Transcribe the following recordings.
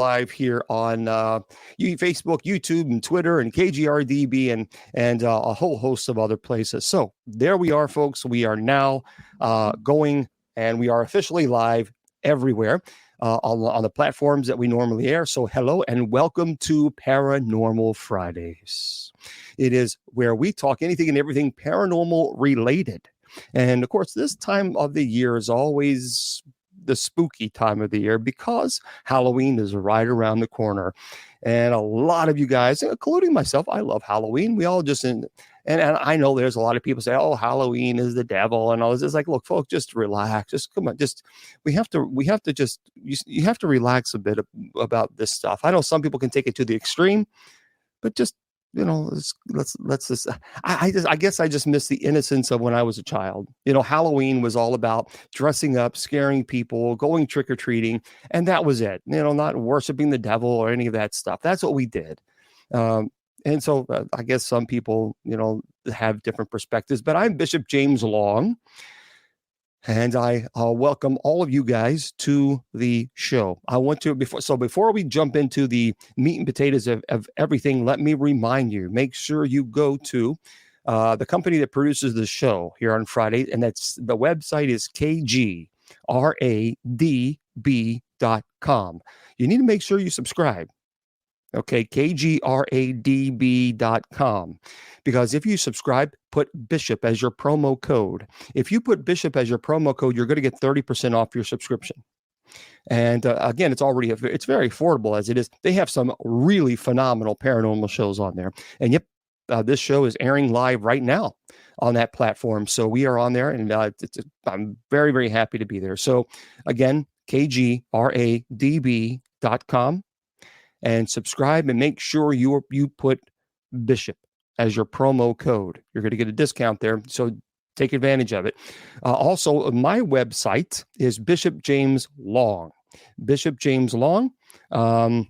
live here on Facebook, YouTube, and Twitter, and KGRDB, and a whole host of other places. So there we are, folks. We are now going, and we are officially live everywhere on the platforms that we normally air. So hello and welcome to Paranormal Fridays. It is where we talk anything and everything paranormal related. And of course, this time of the year is always the spooky time of the year because Halloween is right around the corner. And a lot of you guys, including myself, I love Halloween. We all just, and I know there's a lot of people say, oh, Halloween is the devil and all this. It's like, look, folks, just relax. Just come on. We have to just, you have to relax a bit about this stuff. I know some people can take it to the extreme, but just, let's just, I guess I just miss the innocence of when I was a child. Halloween was all about dressing up, scaring people, going trick-or-treating, and that was it. Not worshiping the devil or any of that stuff. That's what we did. And so I guess some people, have different perspectives, but I'm Bishop James Long. And I welcome all of you guys to the show. I want to, before we jump into the meat and potatoes of everything, let me remind you, make sure you go to the company that produces the show here on Friday. And that's, the website is kgradb.com. You need to make sure you subscribe. Okay, kgradb.com. Because if you subscribe, put Bishop as your promo code. If you put Bishop as your promo code, you're going to get 30% off your subscription. And again, it's very affordable as it is. They have some really phenomenal paranormal shows on there. And yep, this show is airing live right now on that platform. So we are on there, and I'm very, very happy to be there. So again, kgradb.com. And subscribe and make sure you put Bishop as your promo code. You're going to get a discount there, so take advantage of it. Also, my website is Bishop James Long. Bishop James Long. And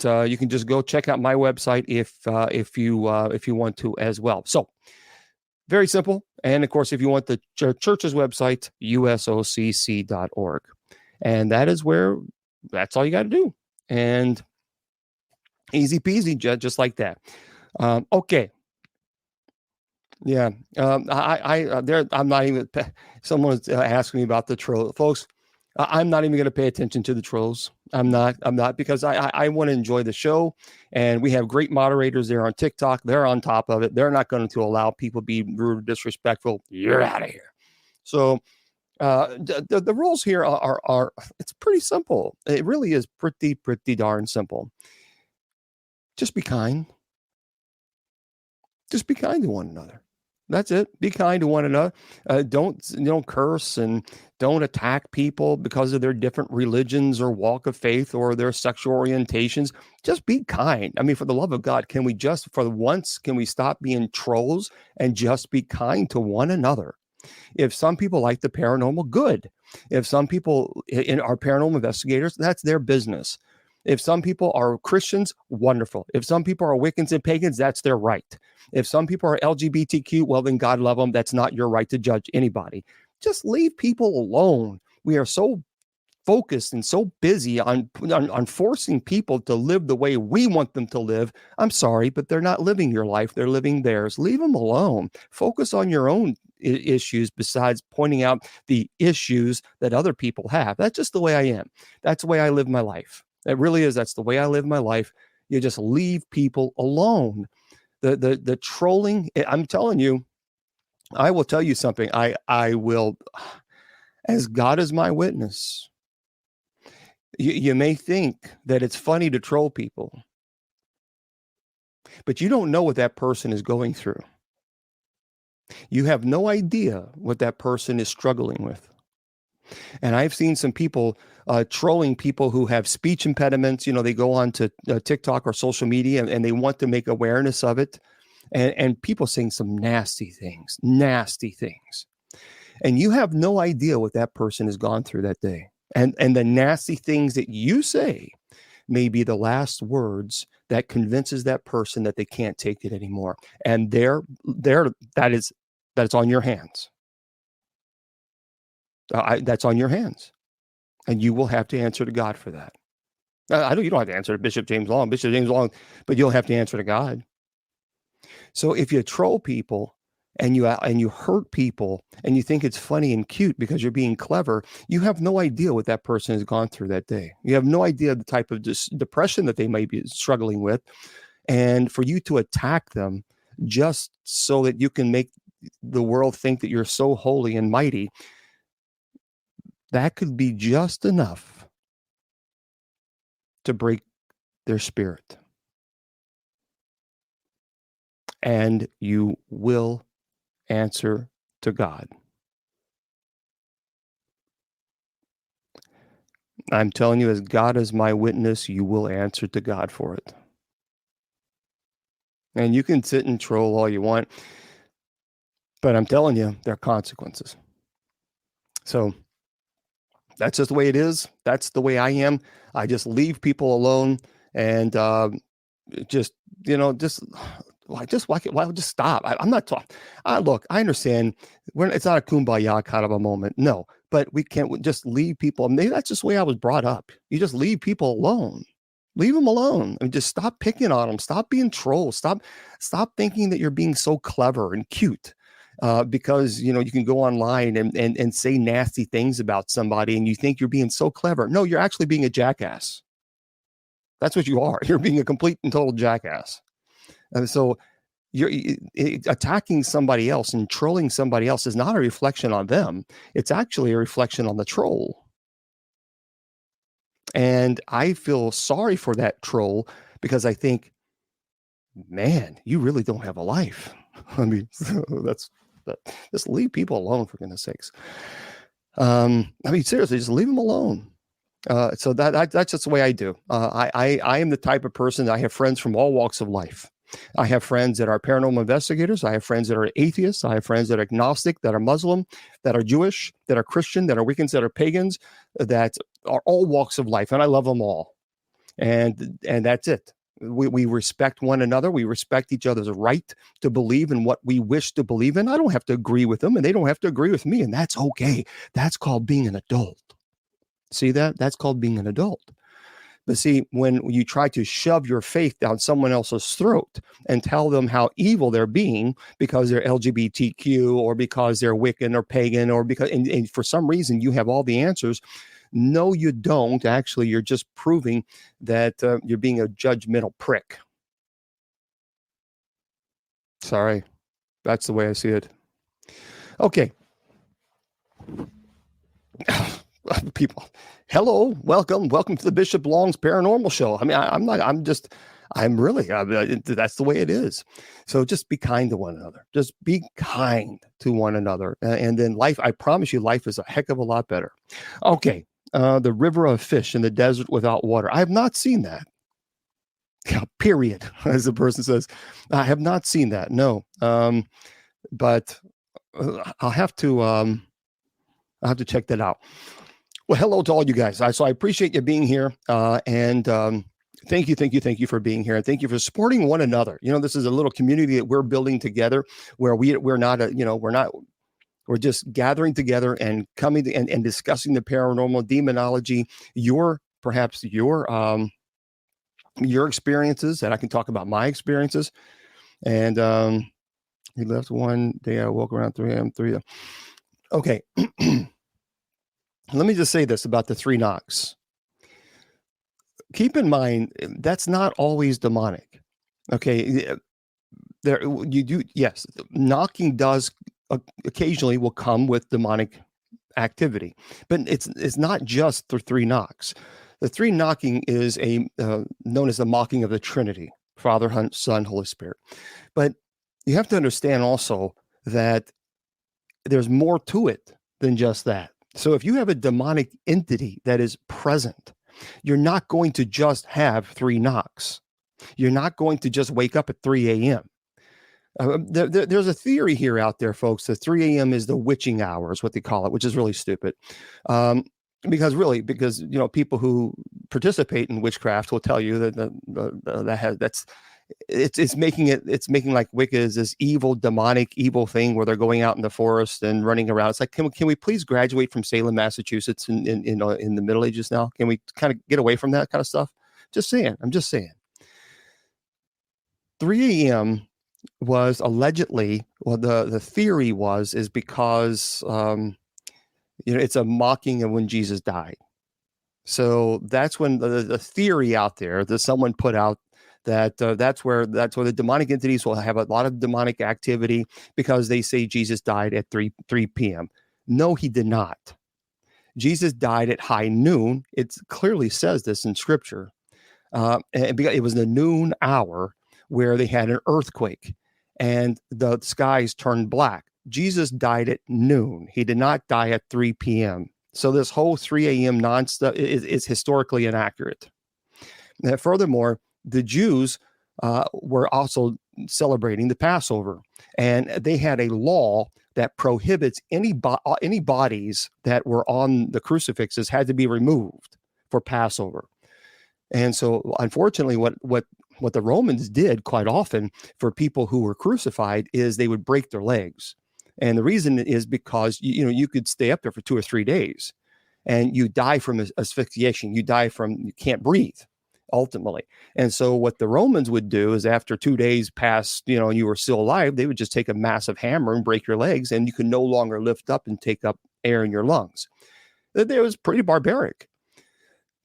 you can just go check out my website if you want to as well. So very simple. And of course, if you want the church's website, usocc.org. And that's all you got to do. And easy peasy, just like that. Okay. Yeah. I'm not even, someone's asking me about the troll, folks. I'm not even going to pay attention to the trolls. I'm not because I want to enjoy the show, and we have great moderators there on TikTok. They're on top of it. They're not going to allow people to be rude or disrespectful. You're out of here. So, the rules here are it's pretty simple. It really is pretty darn simple. Just be kind. Just be kind to one another. That's it. Be kind to one another. Don't curse and don't attack people because of their different religions or walk of faith or their sexual orientations. Just be kind. I mean, for the love of God, can we stop being trolls and just be kind to one another? If some people like the paranormal, good. If some people are paranormal investigators, that's their business. If some people are Christians, wonderful. If some people are Wiccans and pagans, that's their right. If some people are LGBTQ, well, then God love them. That's not your right to judge anybody. Just leave people alone. We are so focused and so busy on forcing people to live the way we want them to live. I'm sorry, but they're not living your life. They're living theirs. Leave them alone. Focus on your own issues besides pointing out the issues that other people have. That's just the way I am. That's the way I live my life. It really is. That's the way I live my life. You just leave people alone. The trolling, I'm telling you, I will tell you something. I will, as God is my witness, you may think that it's funny to troll people, but you don't know what that person is going through. You have no idea what that person is struggling with. And I've seen some people trolling people who have speech impediments. They go on to TikTok or social media and they want to make awareness of it. And people saying some nasty things. And you have no idea what that person has gone through that day. And the nasty things that you say may be the last words that convinces that person that they can't take it anymore. And that's on your hands. That's on your hands. And you will have to answer to God for that. I know you don't have to answer to Bishop James Long, but you'll have to answer to God. So if you troll people and you hurt people and you think it's funny and cute because you're being clever, you have no idea what that person has gone through that day. You have no idea the type of depression that they might be struggling with. And for you to attack them just so that you can make the world think that you're so holy and mighty, that could be just enough to break their spirit. And you will answer to God. I'm telling you, as God is my witness, you will answer to God for it. And you can sit and troll all you want, but I'm telling you, there are consequences. So that's just the way it is. That's the way I am. I just leave people alone and just stop. I'm not talking. Look, I understand. It's not a kumbaya kind of a moment. No, but we can't just leave people. Maybe that's just the way I was brought up. You just leave people alone. Leave them alone. I mean, just stop picking on them. Stop being trolls. Stop thinking that you're being so clever and cute. Because you can go online and say nasty things about somebody and you think you're being so clever. No, you're actually being a jackass. That's what you are. You're being a complete and total jackass. And so you're attacking somebody else and trolling somebody else is not a reflection on them. It's actually a reflection on the troll. And I feel sorry for that troll because I think, man, you really don't have a life. I mean, just leave people alone, for goodness sakes. I mean, seriously, just leave them alone. So that's just the way I do. I am the type of person that I have friends from all walks of life. I have friends that are paranormal investigators. I have friends that are atheists. I have friends that are agnostic, that are Muslim, that are Jewish, that are Christian, that are Wiccans, that are pagans, that are all walks of life. And I love them all. And that's it. We respect one another. We respect each other's right to believe in what we wish to believe in. I don't have to agree with them and they don't have to agree with me. And that's okay. That's called being an adult. See that? That's called being an adult. But see, when you try to shove your faith down someone else's throat and tell them how evil they're being because they're LGBTQ or because they're Wiccan or pagan or because and for some reason you have all the answers. No, you don't. Actually, you're just proving that you're being a judgmental prick. Sorry. That's the way I see it. Okay. People, hello, welcome to the Bishop Long's Paranormal Show. I mean, that's the way it is. So just be kind to one another. Just be kind to one another. And then life, I promise you, life is a heck of a lot better. Okay. The river of fish in the desert without water. I have not seen that. Yeah, period. As the person says, I have not seen that. No. But I'll have to check that out. Well, hello to all you guys. So I appreciate you being here. And thank you for being here. And thank you for supporting one another. This is a little community that we're building together where we're just gathering together and coming and discussing the paranormal, demonology, your experiences, and I can talk about my experiences. And he left one day. I woke around 3 a.m. Okay. Let me just say this about the 3 knocks. Keep in mind, that's not always demonic. Okay. Yes, knocking does occasionally will come with demonic activity, but it's not just the 3 knocks. The 3 knocking is known as the mocking of the Trinity, Father, Son, Holy Spirit. But you have to understand also that there's more to it than just that. So if you have a demonic entity that is present, you're not going to just have 3 knocks. You're not going to just wake up at 3 a.m. There's a theory here out there, folks. The 3 a.m. is the witching hour, is what they call it, which is really stupid. Because people who participate in witchcraft will tell you that it's making like Wicca is this evil, demonic, evil thing where they're going out in the forest and running around. It's like, can we please graduate from Salem, Massachusetts in the Middle Ages now? Can we kind of get away from that kind of stuff? Just saying. I'm just saying. 3 a.m. was allegedly, well, the theory is because it's a mocking of when Jesus died. So that's when the theory out there that someone put out that that's where the demonic entities will have a lot of demonic activity because they say Jesus died at 3 p.m. No, he did not. Jesus died at high noon. It clearly says this in Scripture. And it was the noon hour where they had an earthquake and the skies turned black. Jesus died at noon. He did not die at 3 p.m. So this whole 3 a.m. nonstop is historically inaccurate. Now, furthermore, the Jews were also celebrating the Passover, and they had a law that prohibits any bodies that were on the crucifixes had to be removed for Passover. And so, unfortunately, what the Romans did quite often for people who were crucified is they would break their legs. And the reason is because, you could stay up there for 2 or 3 days and you die from asphyxiation. You die you can't breathe ultimately. And so what the Romans would do is after 2 days passed, you were still alive, they would just take a massive hammer and break your legs and you could no longer lift up and take up air in your lungs. It was pretty barbaric.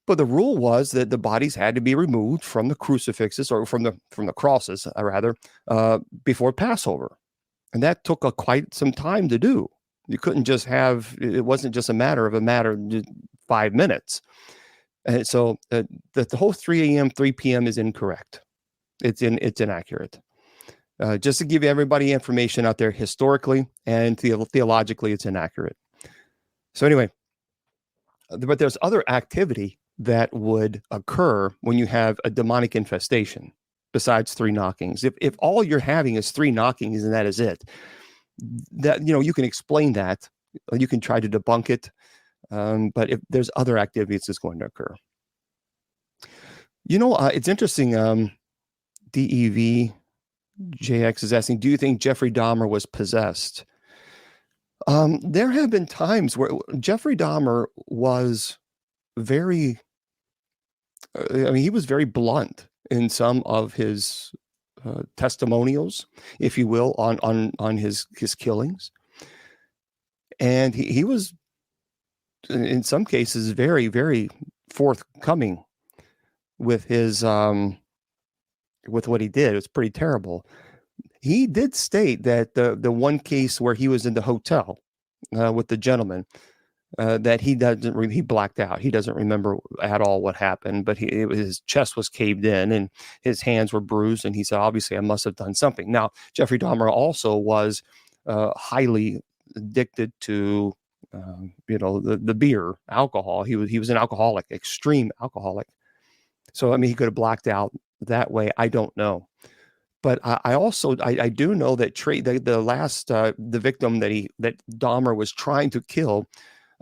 But the rule was that the bodies had to be removed from the crucifixes or from the crosses, rather, before Passover. And that took quite some time to do. You couldn't just it wasn't just a matter of 5 minutes. And so the whole 3 a.m., 3 p.m. is incorrect. It's inaccurate. Just to give everybody information out there historically and theologically, it's inaccurate. So anyway, but there's other activity that would occur when you have a demonic infestation besides 3 knockings. If all you're having is 3 knockings and that is it, that you can explain that, you can try to debunk it, but if there's other activities that's going to occur, it's interesting. DEVJX is asking, do you think Jeffrey Dahmer was possessed? There have been times where Jeffrey Dahmer was very, he was very blunt in some of his testimonials, if you will, on his killings. And he was, in some cases, very, very forthcoming with his, with what he did. It was pretty terrible. He did state that the one case where he was in the hotel with the gentleman, that he blacked out. He doesn't remember at all what happened, but his chest was caved in and his hands were bruised. And he said, obviously, I must have done something. Now, Jeffrey Dahmer also was highly addicted to, the beer, alcohol. He was an alcoholic, extreme alcoholic. So, he could have blacked out that way. I don't know. But I also do know that the victim that Dahmer was trying to kill,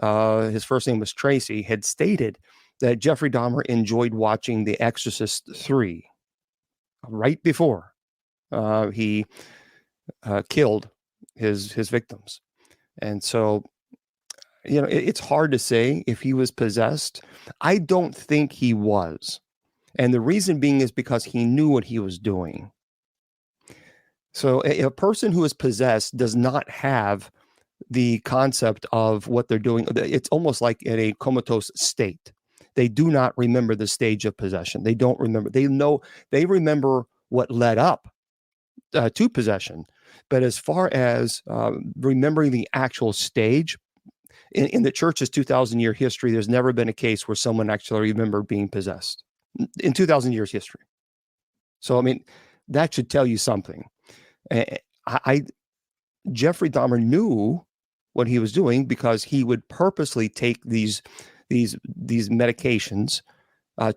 his first name was Tracy, had stated that Jeffrey Dahmer enjoyed watching The Exorcist 3 right before he killed his victims. And so, it's hard to say if he was possessed. I don't think he was. And the reason being is because he knew what he was doing. So a person who is possessed does not have the concept of what they're doing. It's almost like in a comatose state. They do not remember the stage of possession. They don't remember. They remember what led up to possession. But as far as remembering the actual stage, in the church's 2,000-year history, there's never been a case where someone actually remembered being possessed in 2,000 years history. So, that should tell you something. Jeffrey Dahmer knew what he was doing because he would purposely take these medications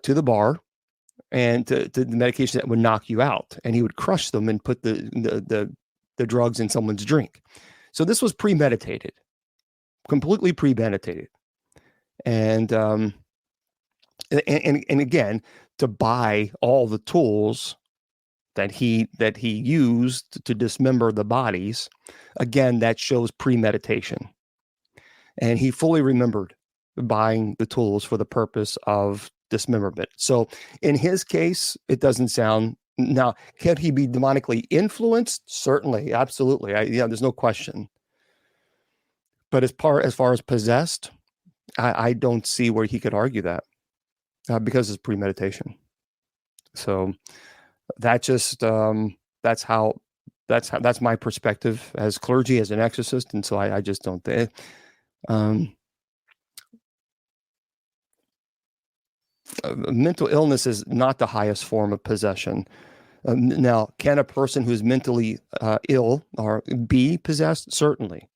to the bar and to the medication that would knock you out, and he would crush them and put the drugs in someone's drink. So this was premeditated, completely premeditated, and again, to buy all the tools that he used to dismember the bodies, again, that shows premeditation. And he fully remembered buying the tools for the purpose of dismemberment. So in his case, it doesn't sound. Now, can he be demonically influenced? Certainly, absolutely. There's no question. But as far as possessed, I don't see where he could argue that because it's premeditation. So that just that's my perspective as clergy, as an exorcist, and so I just don't think. Mental illness is not the highest form of possession. Now, can a person who's mentally ill or be possessed? Certainly.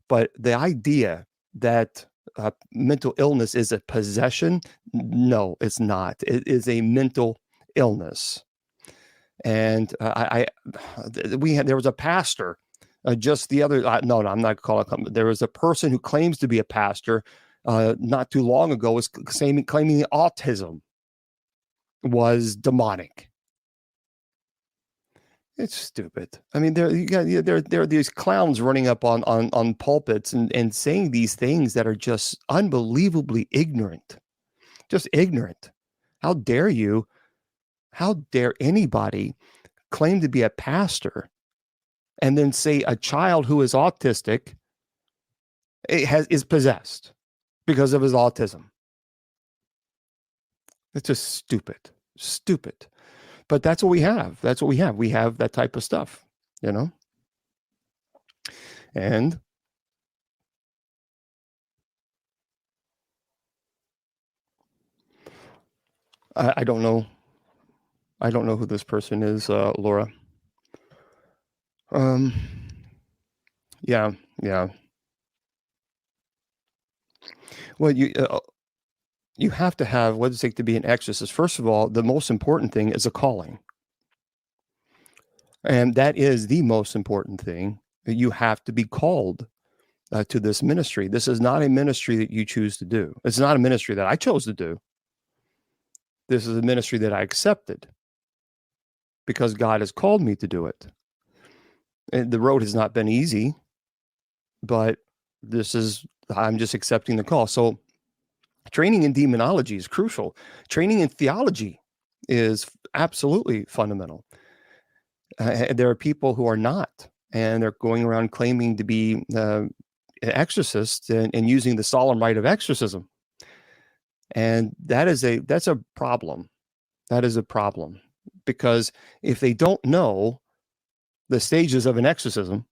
But the idea that mental illness is a possession, no, it's not. It is a mental illness. And there was a pastor just the other, no, I'm not calling it. There was a person who claims to be a pastor not too long ago was claiming autism was demonic. It's stupid. I mean, there are these clowns running up on pulpits and saying these things that are just unbelievably ignorant. Just ignorant. How dare you? How dare anybody claim to be a pastor and then say a child who is autistic is possessed because of his autism? It's just stupid. Stupid. But that's what we have. That's what we have. We have that type of stuff, you know? And I don't know. I don't know who this person is, Laura. Yeah. Well, you have to have what does it take to be an exorcist. First of all, the most important thing is a calling. And that is the most important thing. You have to be called to this ministry. This is not a ministry that you choose to do. It's not a ministry that I chose to do. This is a ministry that I accepted because God has called me to do it. And the road has not been easy, but I'm just accepting the call. So training in demonology is crucial. Training in theology is absolutely fundamental. There are people who are not, and they're going around claiming to be exorcists and using the solemn rite of exorcism. And that's a problem. That is a problem, because if they don't know the stages of an exorcism,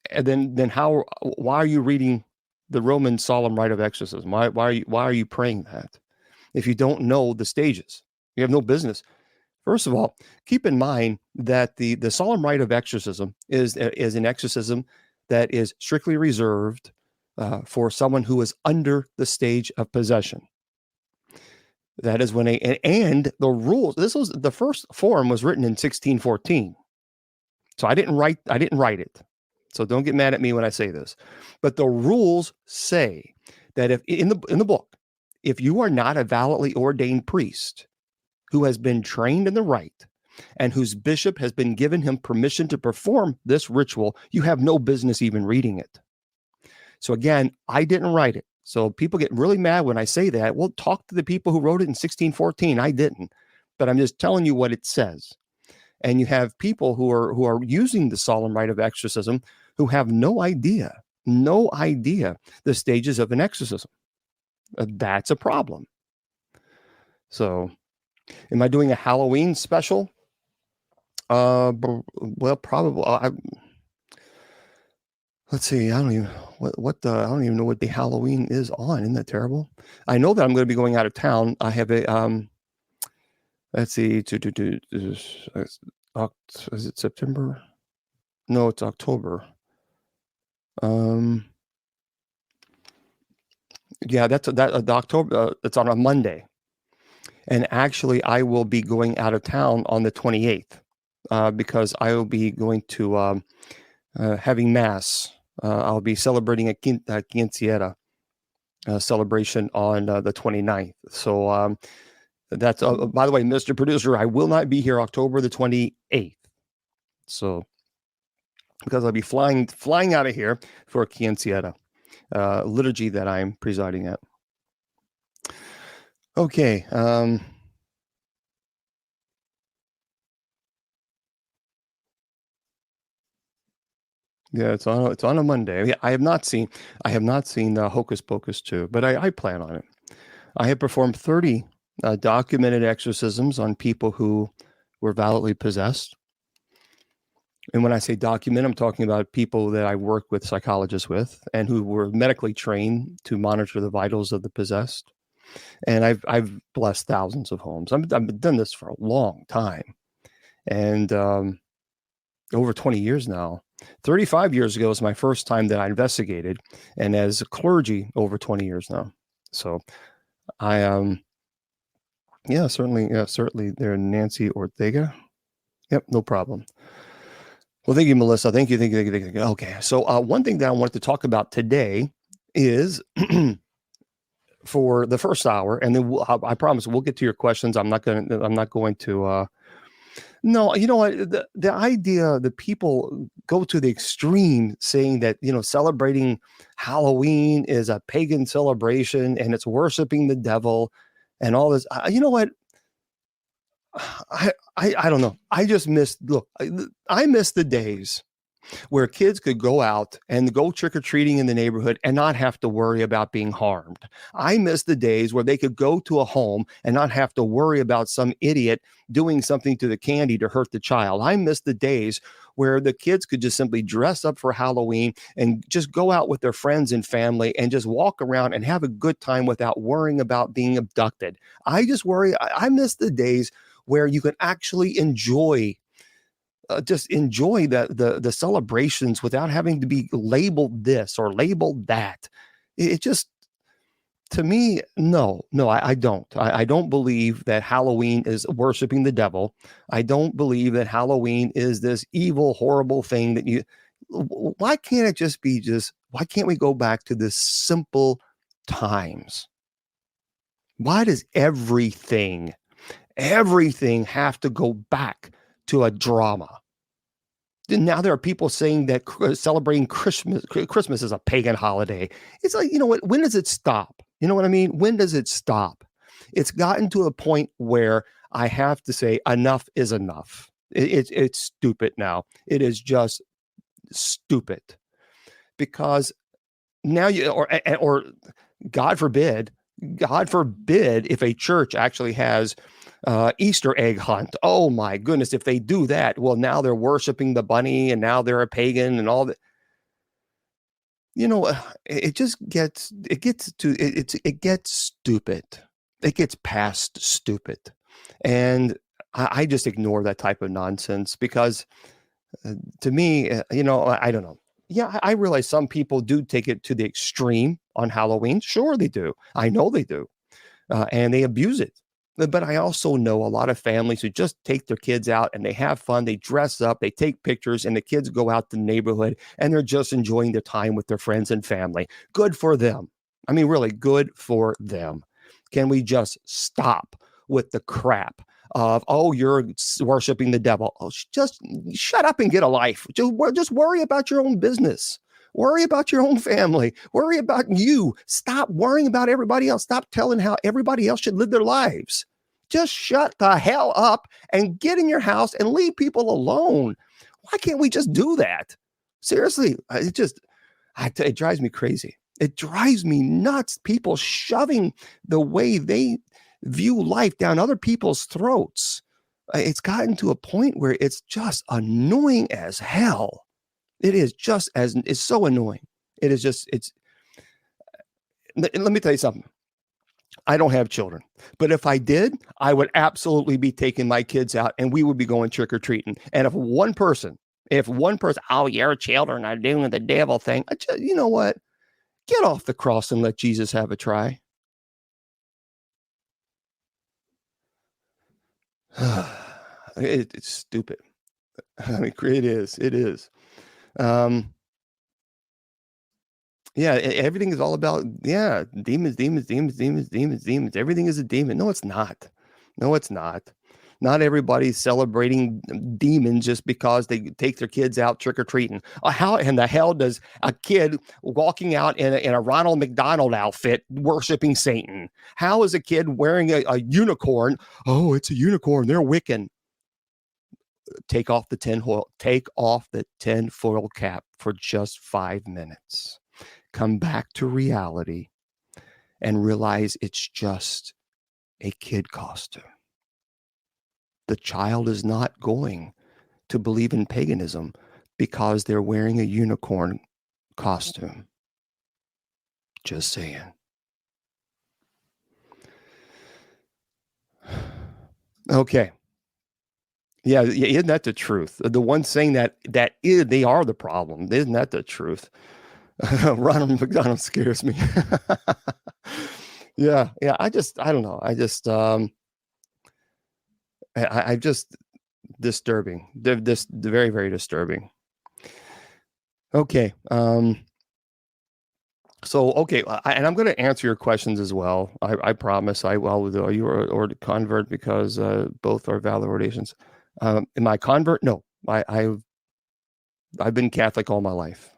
and then why are you reading the Roman solemn rite of exorcism? Why are you praying that if you don't know the stages? You have no business. First of all, keep in mind that the solemn rite of exorcism is an exorcism that is strictly reserved for someone who is under the stage of possession. That is when and the rules. This was the first form was written in 1614. So I didn't write it. So don't get mad at me when I say this. But the rules say that if in the book, if you are not a validly ordained priest who has been trained in the rite and whose bishop has been given him permission to perform this ritual, you have no business even reading it. So again, I didn't write it. So people get really mad when I say that. Well, talk to the people who wrote it in 1614. I didn't, but I'm just telling you what it says. And you have people who are using the solemn rite of exorcism who have no idea the stages of an exorcism. That's a problem. So, am I doing a Halloween special? Well, probably. Let's see. I don't even I don't even know what the Halloween is on. Isn't that terrible? I know that I'm going to be going out of town. I have a let's see. Is it September? No, it's October. Yeah, that's the October. It's on a Monday, and actually, I will be going out of town on the 28th because I will be going to having mass. I'll be celebrating a quinceañera celebration on the 29th. So that's by the way, Mr. Producer, I will not be here October the 28th. So because I'll be flying out of here for a quinceañera liturgy that I'm presiding at. Okay. Yeah, it's on a Monday. Yeah, I have not seen Hocus Pocus 2, but I plan on it. I have performed 30 documented exorcisms on people who were validly possessed. And when I say document, I'm talking about people that I work with psychologists with and who were medically trained to monitor the vitals of the possessed. And I've blessed thousands of homes. I've done this for a long time, and over 20 years now. 35 years ago was my first time that I investigated, and as a clergy, over 20 years now. So I certainly there, Nancy Ortega. Yep, no problem. Well, thank you, Melissa. Thank you. Okay, so one thing that I wanted to talk about today is for the first hour, and then I promise we'll get to your questions. I'm not going to. No, you know what? The idea that people go to the extreme saying that, celebrating Halloween is a pagan celebration and it's worshiping the devil and all this. You know what? I don't know. I just I miss the days where kids could go out and go trick or treating in the neighborhood and not have to worry about being harmed. I miss the days where they could go to a home and not have to worry about some idiot doing something to the candy to hurt the child. I miss the days where the kids could just simply dress up for Halloween and just go out with their friends and family and just walk around and have a good time without worrying about being abducted. I miss the days where you can actually just enjoy the celebrations without having to be labeled this or labeled that. It just, to me, no, I don't. I don't believe that Halloween is worshiping the devil. I don't believe that Halloween is this evil, horrible thing that you. Why can't it just be just? Why can't we go back to the simple times? Why does everything have to go back to a drama? Now there are people saying that celebrating Christmas is a pagan holiday. It's like, you know what? When does it stop? You know what I mean? When does it stop? It's gotten to a point where I have to say enough is enough. It's stupid now. It is just stupid because now or God forbid if a church actually has Easter egg hunt. Oh my goodness, if they do that, well, now they're worshiping the bunny and now they're a pagan and all that. It just it gets stupid. It gets past stupid. And I just ignore that type of nonsense because to me, I don't know. Yeah, I realize some people do take it to the extreme on Halloween. Sure, they do. I know they do. And they abuse it. But I also know a lot of families who just take their kids out and they have fun. They dress up, they take pictures, and the kids go out to the neighborhood and they're just enjoying their time with their friends and family. Good for them. I mean, really good for them. Can we just stop with the crap of, oh, you're worshiping the devil? Oh, just shut up and get a life. Just worry about your own business. Worry about your own family. Worry about you. Stop worrying about everybody else. Stop telling how everybody else should live their lives. Just shut the hell up and get in your house and leave people alone. Why can't we just do that? Seriously, it drives me crazy. It drives me nuts. People shoving the way they view life down other people's throats. It's gotten to a point where it's just annoying as hell. It is it's so annoying. It is just, let me tell you something. I don't have children, but if I did, I would absolutely be taking my kids out and we would be going trick or treating. And if one person, oh, your children are doing the devil thing, you know what? Get off the cross and let Jesus have a try. It's stupid. I mean, it is. Yeah, everything is all about, demons. Everything is a demon. No, it's not. Not everybody's celebrating demons just because they take their kids out trick-or-treating. How in the hell does a kid walking out in a Ronald McDonald outfit worshiping Satan? How is a kid wearing a unicorn? Oh, it's a unicorn. They're Wiccan. Take off the tinfoil cap for just 5 minutes. Come back to reality and realize it's just a kid costume. The child is not going to believe in paganism because they're wearing a unicorn costume. Just saying. Okay. Yeah, isn't that the truth? The one saying that is they are the problem. Isn't that the truth? Ronald McDonald scares me. yeah. I don't know. I just disturbing. This very, very disturbing. Okay. So, okay, and I'm going to answer your questions as well. I promise I will. Are you or convert because both are valid ordinations? Am I convert? No, I've been Catholic all my life.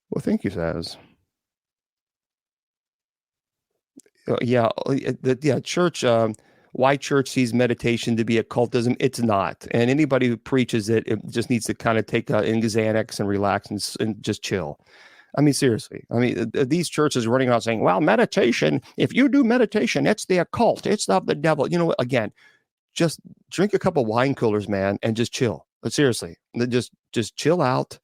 Well, thank you, Saz. Church. Why church sees meditation to be occultism? It's not, and anybody who preaches it just needs to kind of take Xanax and relax and just chill. I mean, seriously. I mean, these churches running around saying, "Well, meditation. If you do meditation, it's the occult. It's of the devil." You know what? Again, just drink a couple wine coolers, man, and just chill. But seriously, just chill out.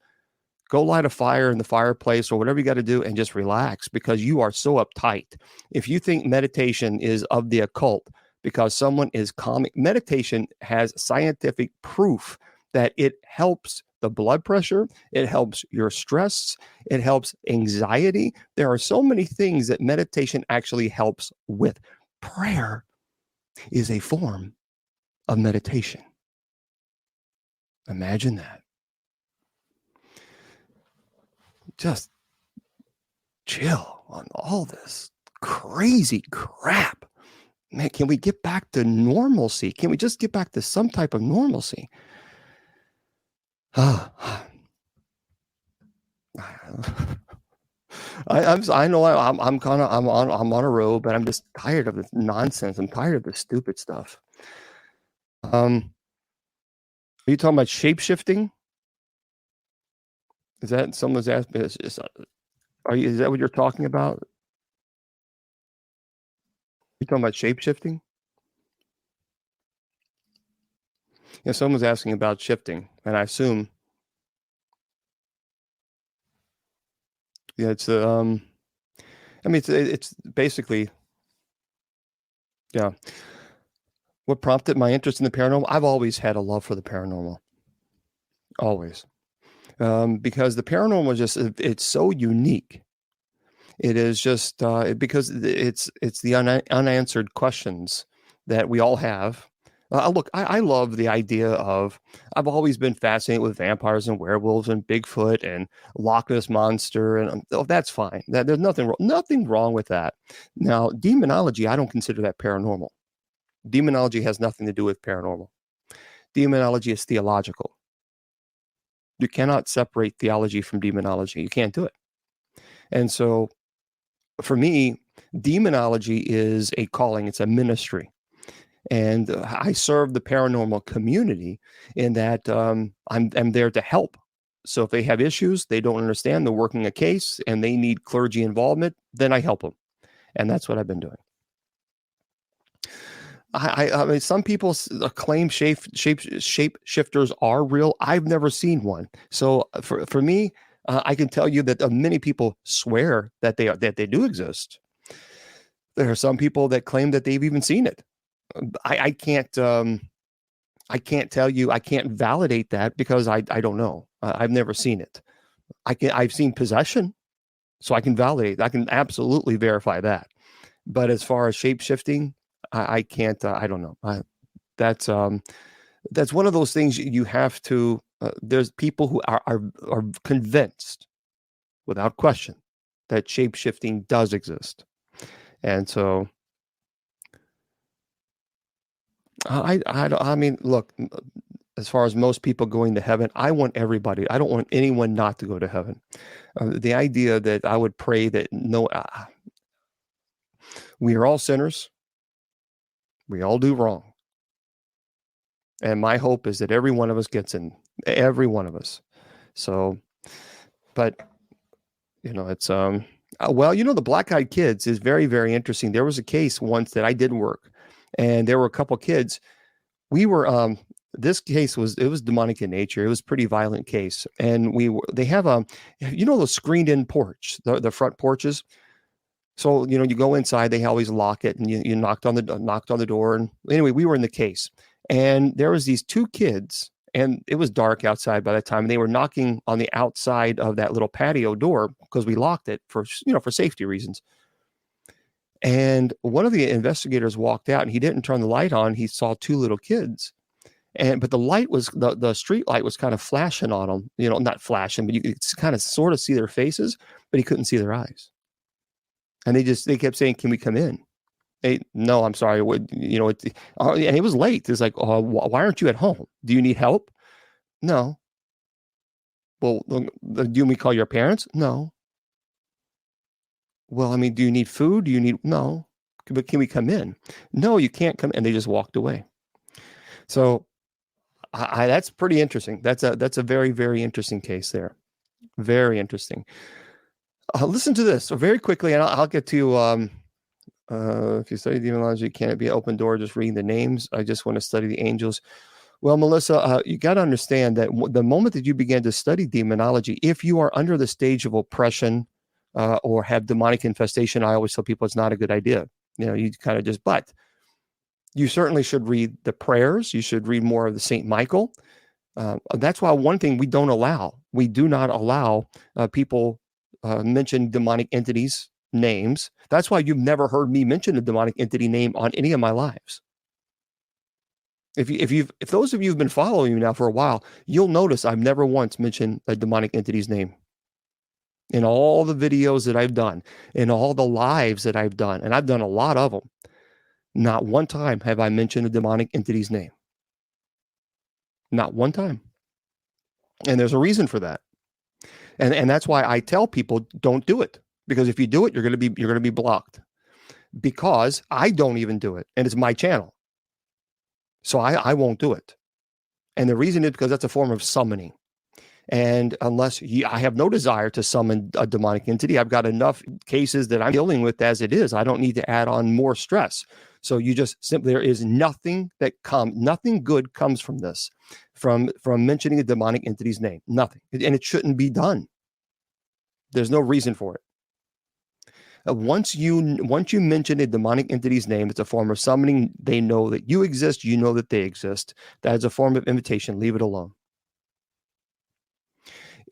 Go light a fire in the fireplace or whatever you got to do and just relax because you are so uptight. If you think meditation is of the occult because someone is calming, meditation has scientific proof that it helps the blood pressure, it helps your stress, it helps anxiety. There are so many things that meditation actually helps with. Prayer is a form of meditation. Imagine that. Just chill on all this crazy crap. Man, can we get back to normalcy? Can we just get back to some type of normalcy? I know I'm on a road, but I'm just tired of this nonsense. I'm tired of this stupid stuff. Are you talking about shape shifting? Is that someone's asked? Is that what you're talking about? You talking about shape shifting? Yeah, someone's asking about shifting, and I assume, yeah, it's I mean, it's basically, yeah. What prompted my interest in the paranormal? I've always had a love for the paranormal, always, because the paranormal is it's so unique. It is just because it's the unanswered questions that we all have. Look, I love the idea of. I've always been fascinated with vampires and werewolves and Bigfoot and Loch Ness monster, and that's fine. There's nothing wrong with that. Now, demonology, I don't consider that paranormal. Demonology has nothing to do with paranormal. Demonology is theological. You cannot separate theology from demonology. You can't do it. And so, for me, demonology is a calling. It's a ministry. And I serve the paranormal community in that I'm there to help. So if they have issues, they don't understand, they're working a case and they need clergy involvement, then I help them. And that's what I've been doing. I mean, some people claim shape shifters are real. I've never seen one. So for me, I can tell you that many people swear that they do exist. There are some people that claim that they've even seen it. I can't tell you. I can't validate that because I don't know. I've never seen it. I've seen possession, so I can validate. I can absolutely verify that. But as far as shape shifting, I can't. I don't know. That's one of those things you have to. There's people who are convinced, without question, that shape shifting does exist, and so. I mean, look, as far as most people going to heaven, I want everybody. I don't want anyone not to go to heaven. The idea that I would pray that no, we are all sinners. We all do wrong. And my hope is that every one of us gets in, every one of us. So, but it's well, the Black Eyed Kids is very, very interesting. There was a case once that I did work, and there were a couple kids. We were this case was demonic in nature. It was a pretty violent case, and they have the screened in porch, the front porches. So you go inside, they always lock it, and you knocked on the door, and anyway, we were in the case, and there was these two kids, and it was dark outside by that time, and they were knocking on the outside of that little patio door because we locked it for safety reasons. And one of the investigators walked out, and he didn't turn the light on. He saw two little kids, but the light was the street light was kind of flashing on them. Not flashing, but you could kind of sort of see their faces, but he couldn't see their eyes. And they kept saying, "Can we come in?" No, I'm sorry. And it was late. It's like, why aren't you at home? Do you need help? No. Well, do we call your parents? No. Well, I mean, do you need food? Do you need, no, but can we come in? No, you can't come. And they just walked away. So that's pretty interesting. That's a very, very interesting case there. Very interesting. Listen to this. So very quickly, and I'll get to, if you study demonology, can it be an open door just reading the names? I just want to study the angels. Well, Melissa, you got to understand that the moment that you begin to study demonology, if you are under the stage of oppression or have demonic infestation, I always tell people it's not a good idea. You kind of just, but you certainly should read the prayers. You should read more of the St. Michael. That's why one thing we do not allow people mention demonic entities' names. That's why you've never heard me mention a demonic entity name on any of my lives. If those of you who've been following me now for a while, you'll notice I've never once mentioned a demonic entity's name. In all the videos that I've done, in all the lives that I've done, and I've done a lot of them, not one time have I mentioned a demonic entity's name. Not one time. And there's a reason for that. And that's why I tell people don't do it. Because if you do it, you're going to be blocked. Because I don't even do it, and it's my channel. So I won't do it. And the reason is because that's a form of summoning. And unless I have no desire to summon a demonic entity, I've got enough cases that I'm dealing with as it is. I don't need to add on more stress. So you just simply, there is nothing good comes from this, from mentioning a demonic entity's name. Nothing. And it shouldn't be done. There's no reason for it. Once you mention a demonic entity's name, it's a form of summoning. They know that you exist. You know that they exist. That is a form of invitation. Leave it alone.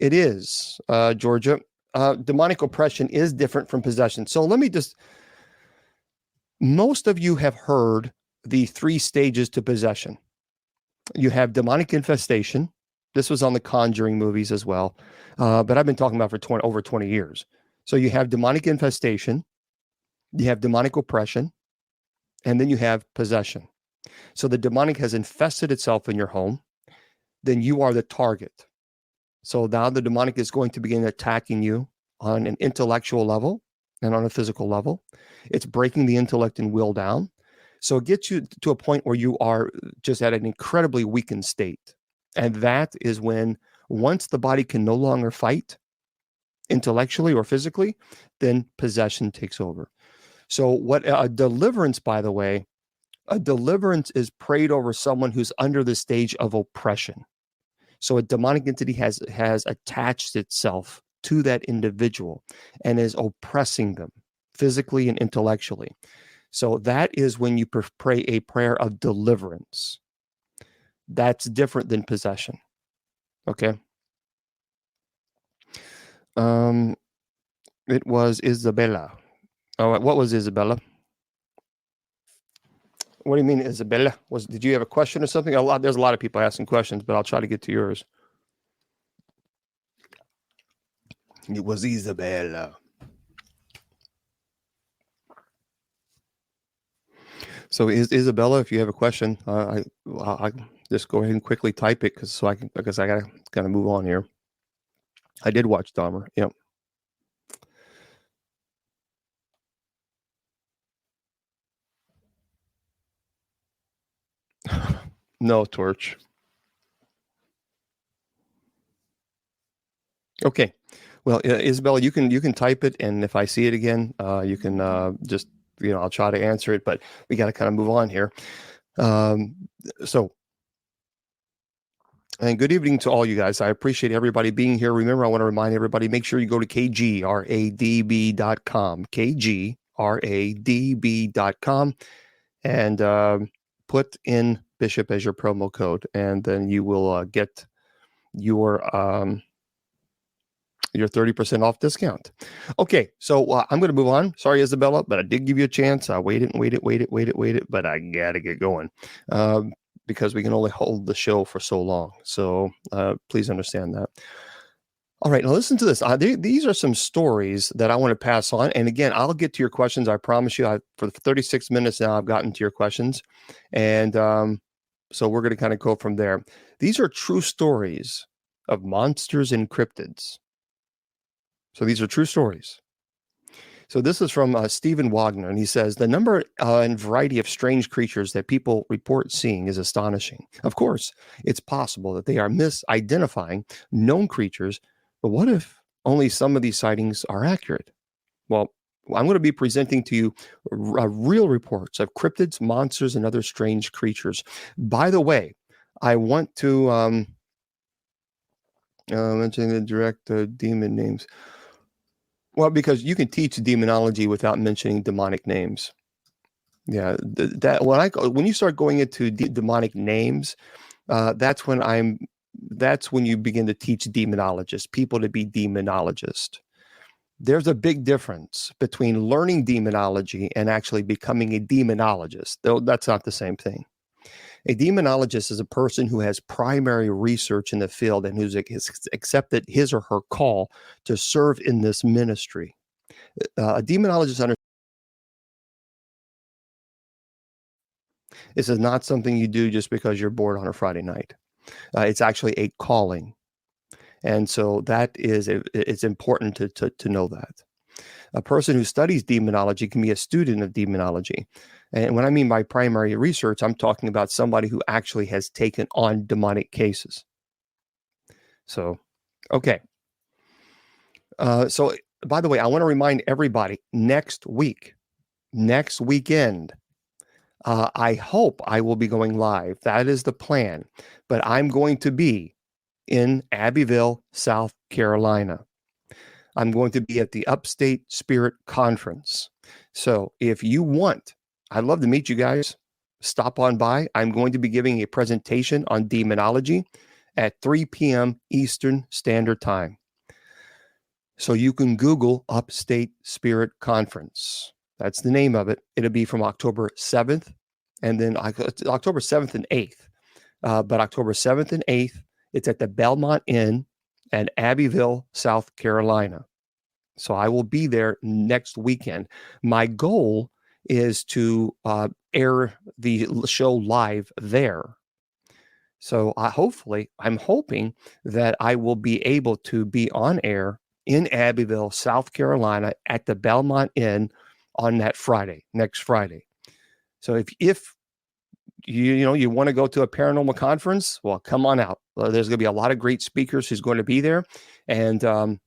It is, Georgia. Demonic oppression is different from possession. So let me most of you have heard the 3 stages to possession. You have demonic infestation. This was on the Conjuring movies as well. But I've been talking about for over 20 years. So you have demonic infestation, you have demonic oppression, and then you have possession. So the demonic has infested itself in your home, then you are the target. So now the demonic is going to begin attacking you on an intellectual level and on a physical level. It's breaking the intellect and will down. So it gets you to a point where you are just at an incredibly weakened state. And that is when, once the body can no longer fight intellectually or physically, then possession takes over. So what a deliverance, by the way, a deliverance is prayed over someone who's under the stage of oppression. So a demonic entity has attached itself to that individual and is oppressing them physically and intellectually. So that is when you pray a prayer of deliverance. That's different than possession. Okay. It was Isabella. Oh, what was Isabella? What do you mean, Isabella? Did you have a question or something? There's a lot of people asking questions, but I'll try to get to yours. It was Isabella. So Isabella, if you have a question, I just go ahead and quickly type it because I gotta move on here. I did watch Dahmer. Yep. No, Torch. Okay. Well, Isabella, you can type it, and if I see it again, you can just I'll try to answer it. But we got to kind of move on here. Um, so, and good evening to all you guys. I appreciate everybody being here. Remember, I want to remind everybody: make sure you go to kgradb.com, kgradb.com, and put in Bishop as your promo code, and then you will get your 30% off discount. Okay, so I'm going to move on. Sorry, Isabella, but I did give you a chance. I waited, but I got to get going because we can only hold the show for so long. So please understand that. All right, now listen to this. These are some stories that I want to pass on. And again, I'll get to your questions. I promise you, for 36 minutes now, I've gotten to your questions. And so we're going to kind of go from there. These are true stories of monsters and cryptids. So these are true stories. So this is from Stephen Wagner, and he says, the number and variety of strange creatures that people report seeing is astonishing. Of course, it's possible that they are misidentifying known creatures, but what if only some of these sightings are accurate? Well, I'm going to be presenting to you real reports of cryptids, monsters, and other strange creatures. By the way, I want to mention the direct demon names. Well, because you can teach demonology without mentioning demonic names. Yeah, when you start going into demonic names, that's when you begin to teach demonologists, people to be demonologists. There's a big difference between learning demonology and actually becoming a demonologist, though that's not the same thing. A demonologist is a person who has primary research in the field and who's accepted his or her call to serve in this ministry. A demonologist understands this is not something you do just because you're bored on a Friday night. It's actually a calling. And so it's important to know that. A person who studies demonology can be a student of demonology. And when I mean by primary research, I'm talking about somebody who actually has taken on demonic cases. So, okay. So, by the way, I want to remind everybody next weekend, I hope I will be going live. That is the plan. But I'm going to be in Abbeville, South Carolina. I'm going to be at the Upstate Spirit Conference. So if you want, I'd love to meet you guys. Stop on by. I'm going to be giving a presentation on demonology at 3 p.m. Eastern Standard Time. So you can Google Upstate Spirit Conference. That's the name of it. It'll be from October 7th and then October 7th and 8th. But October 7th and 8th, it's at the Belmont Inn at Abbeville, South Carolina. So I will be there next weekend. My goal is to air the show live there. So I'm hoping that I will be able to be on air in Abbeville, South Carolina at the Belmont Inn on that next Friday. So if you want to go to a paranormal conference, well, come on out. There's going to be a lot of great speakers who's going to be there, and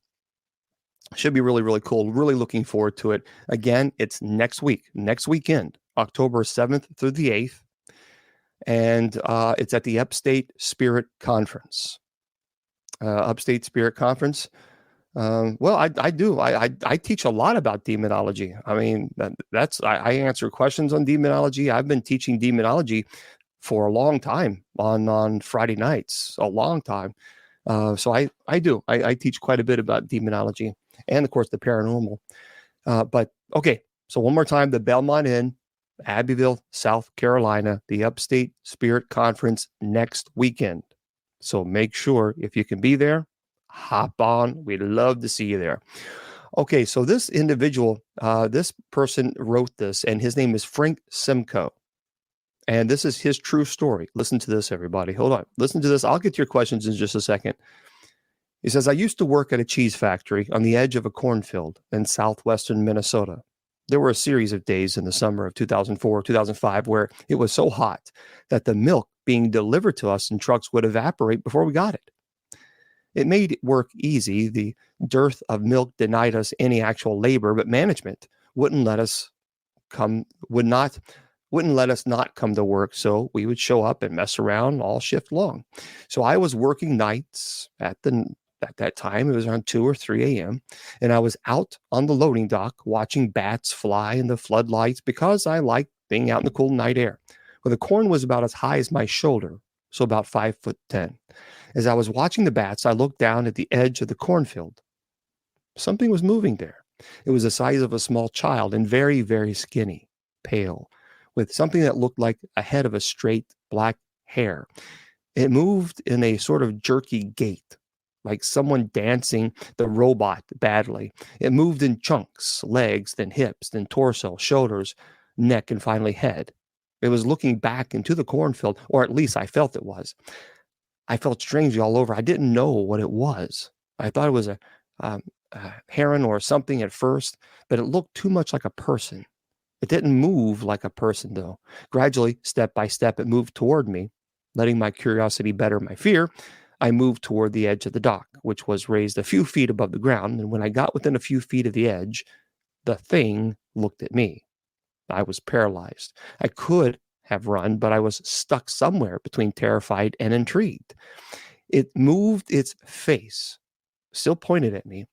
should be really, really cool. Really looking forward to it. Again, it's next weekend, October 7th through the 8th, and it's at the Upstate Spirit Conference. Upstate Spirit Conference. Well, I do. I teach a lot about demonology. I mean, I answer questions on demonology. I've been teaching demonology for a long time on Friday nights, a long time. So I do. I teach quite a bit about demonology and, of course, the paranormal. But okay, so one more time, the Belmont Inn, Abbeville, South Carolina, the Upstate Spirit Conference next weekend. So make sure if you can be there, hop on. We'd love to see you there. Okay, so this individual, this person wrote this, and his name is Frank Simcoe. And this is his true story. Listen to this, everybody. Hold on. Listen to this. I'll get to your questions in just a second. He says, I used to work at a cheese factory on the edge of a cornfield in southwestern Minnesota. There were a series of days in the summer of 2004, 2005, where it was so hot that the milk being delivered to us in trucks would evaporate before we got it. It made work easy. The dearth of milk denied us any actual labor, but management wouldn't let us not come to work, so we would show up and mess around all shift long. So I was working nights at that time. It was around 2 or 3 a.m. and I was out on the loading dock watching bats fly in the floodlights because I liked being out in the cool night air. Well, the corn was about as high as my shoulder, so about 5'10". As I was watching the bats, I looked down at the edge of the cornfield. Something was moving there. It was the size of a small child and very, very skinny, pale, with something that looked like a head of a straight black hair. It moved in a sort of jerky gait, like someone dancing the robot badly. It moved in chunks, legs, then hips, then torso, shoulders, neck, and finally head. It was looking back into the cornfield, or at least I felt it was. I felt strangely all over. I didn't know what it was. I thought it was a heron or something at first, but it looked too much like a person. It didn't move like a person, though. Gradually, step by step, it moved toward me. Letting my curiosity better my fear, I moved toward the edge of the dock, which was raised a few feet above the ground. And when I got within a few feet of the edge, the thing looked at me. I was paralyzed. I could have run, but I was stuck somewhere between terrified and intrigued. It moved its face, still pointed at me.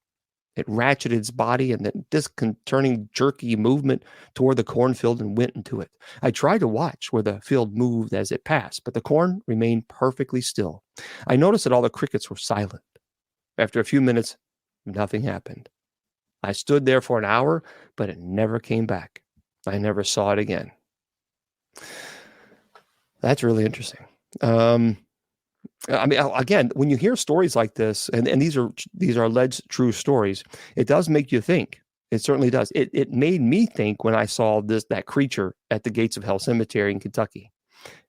It ratcheted its body and then disconcerting, jerky movement toward the cornfield and went into it. I tried to watch where the field moved as it passed, but the corn remained perfectly still. I noticed that all the crickets were silent. After a few minutes, nothing happened. I stood there for an hour, but it never came back. I never saw it again. That's really interesting. I mean, again, when you hear stories like this, and these are alleged true stories, it does make you think. It certainly does. It made me think when I saw that creature at the Gates of Hell Cemetery in Kentucky.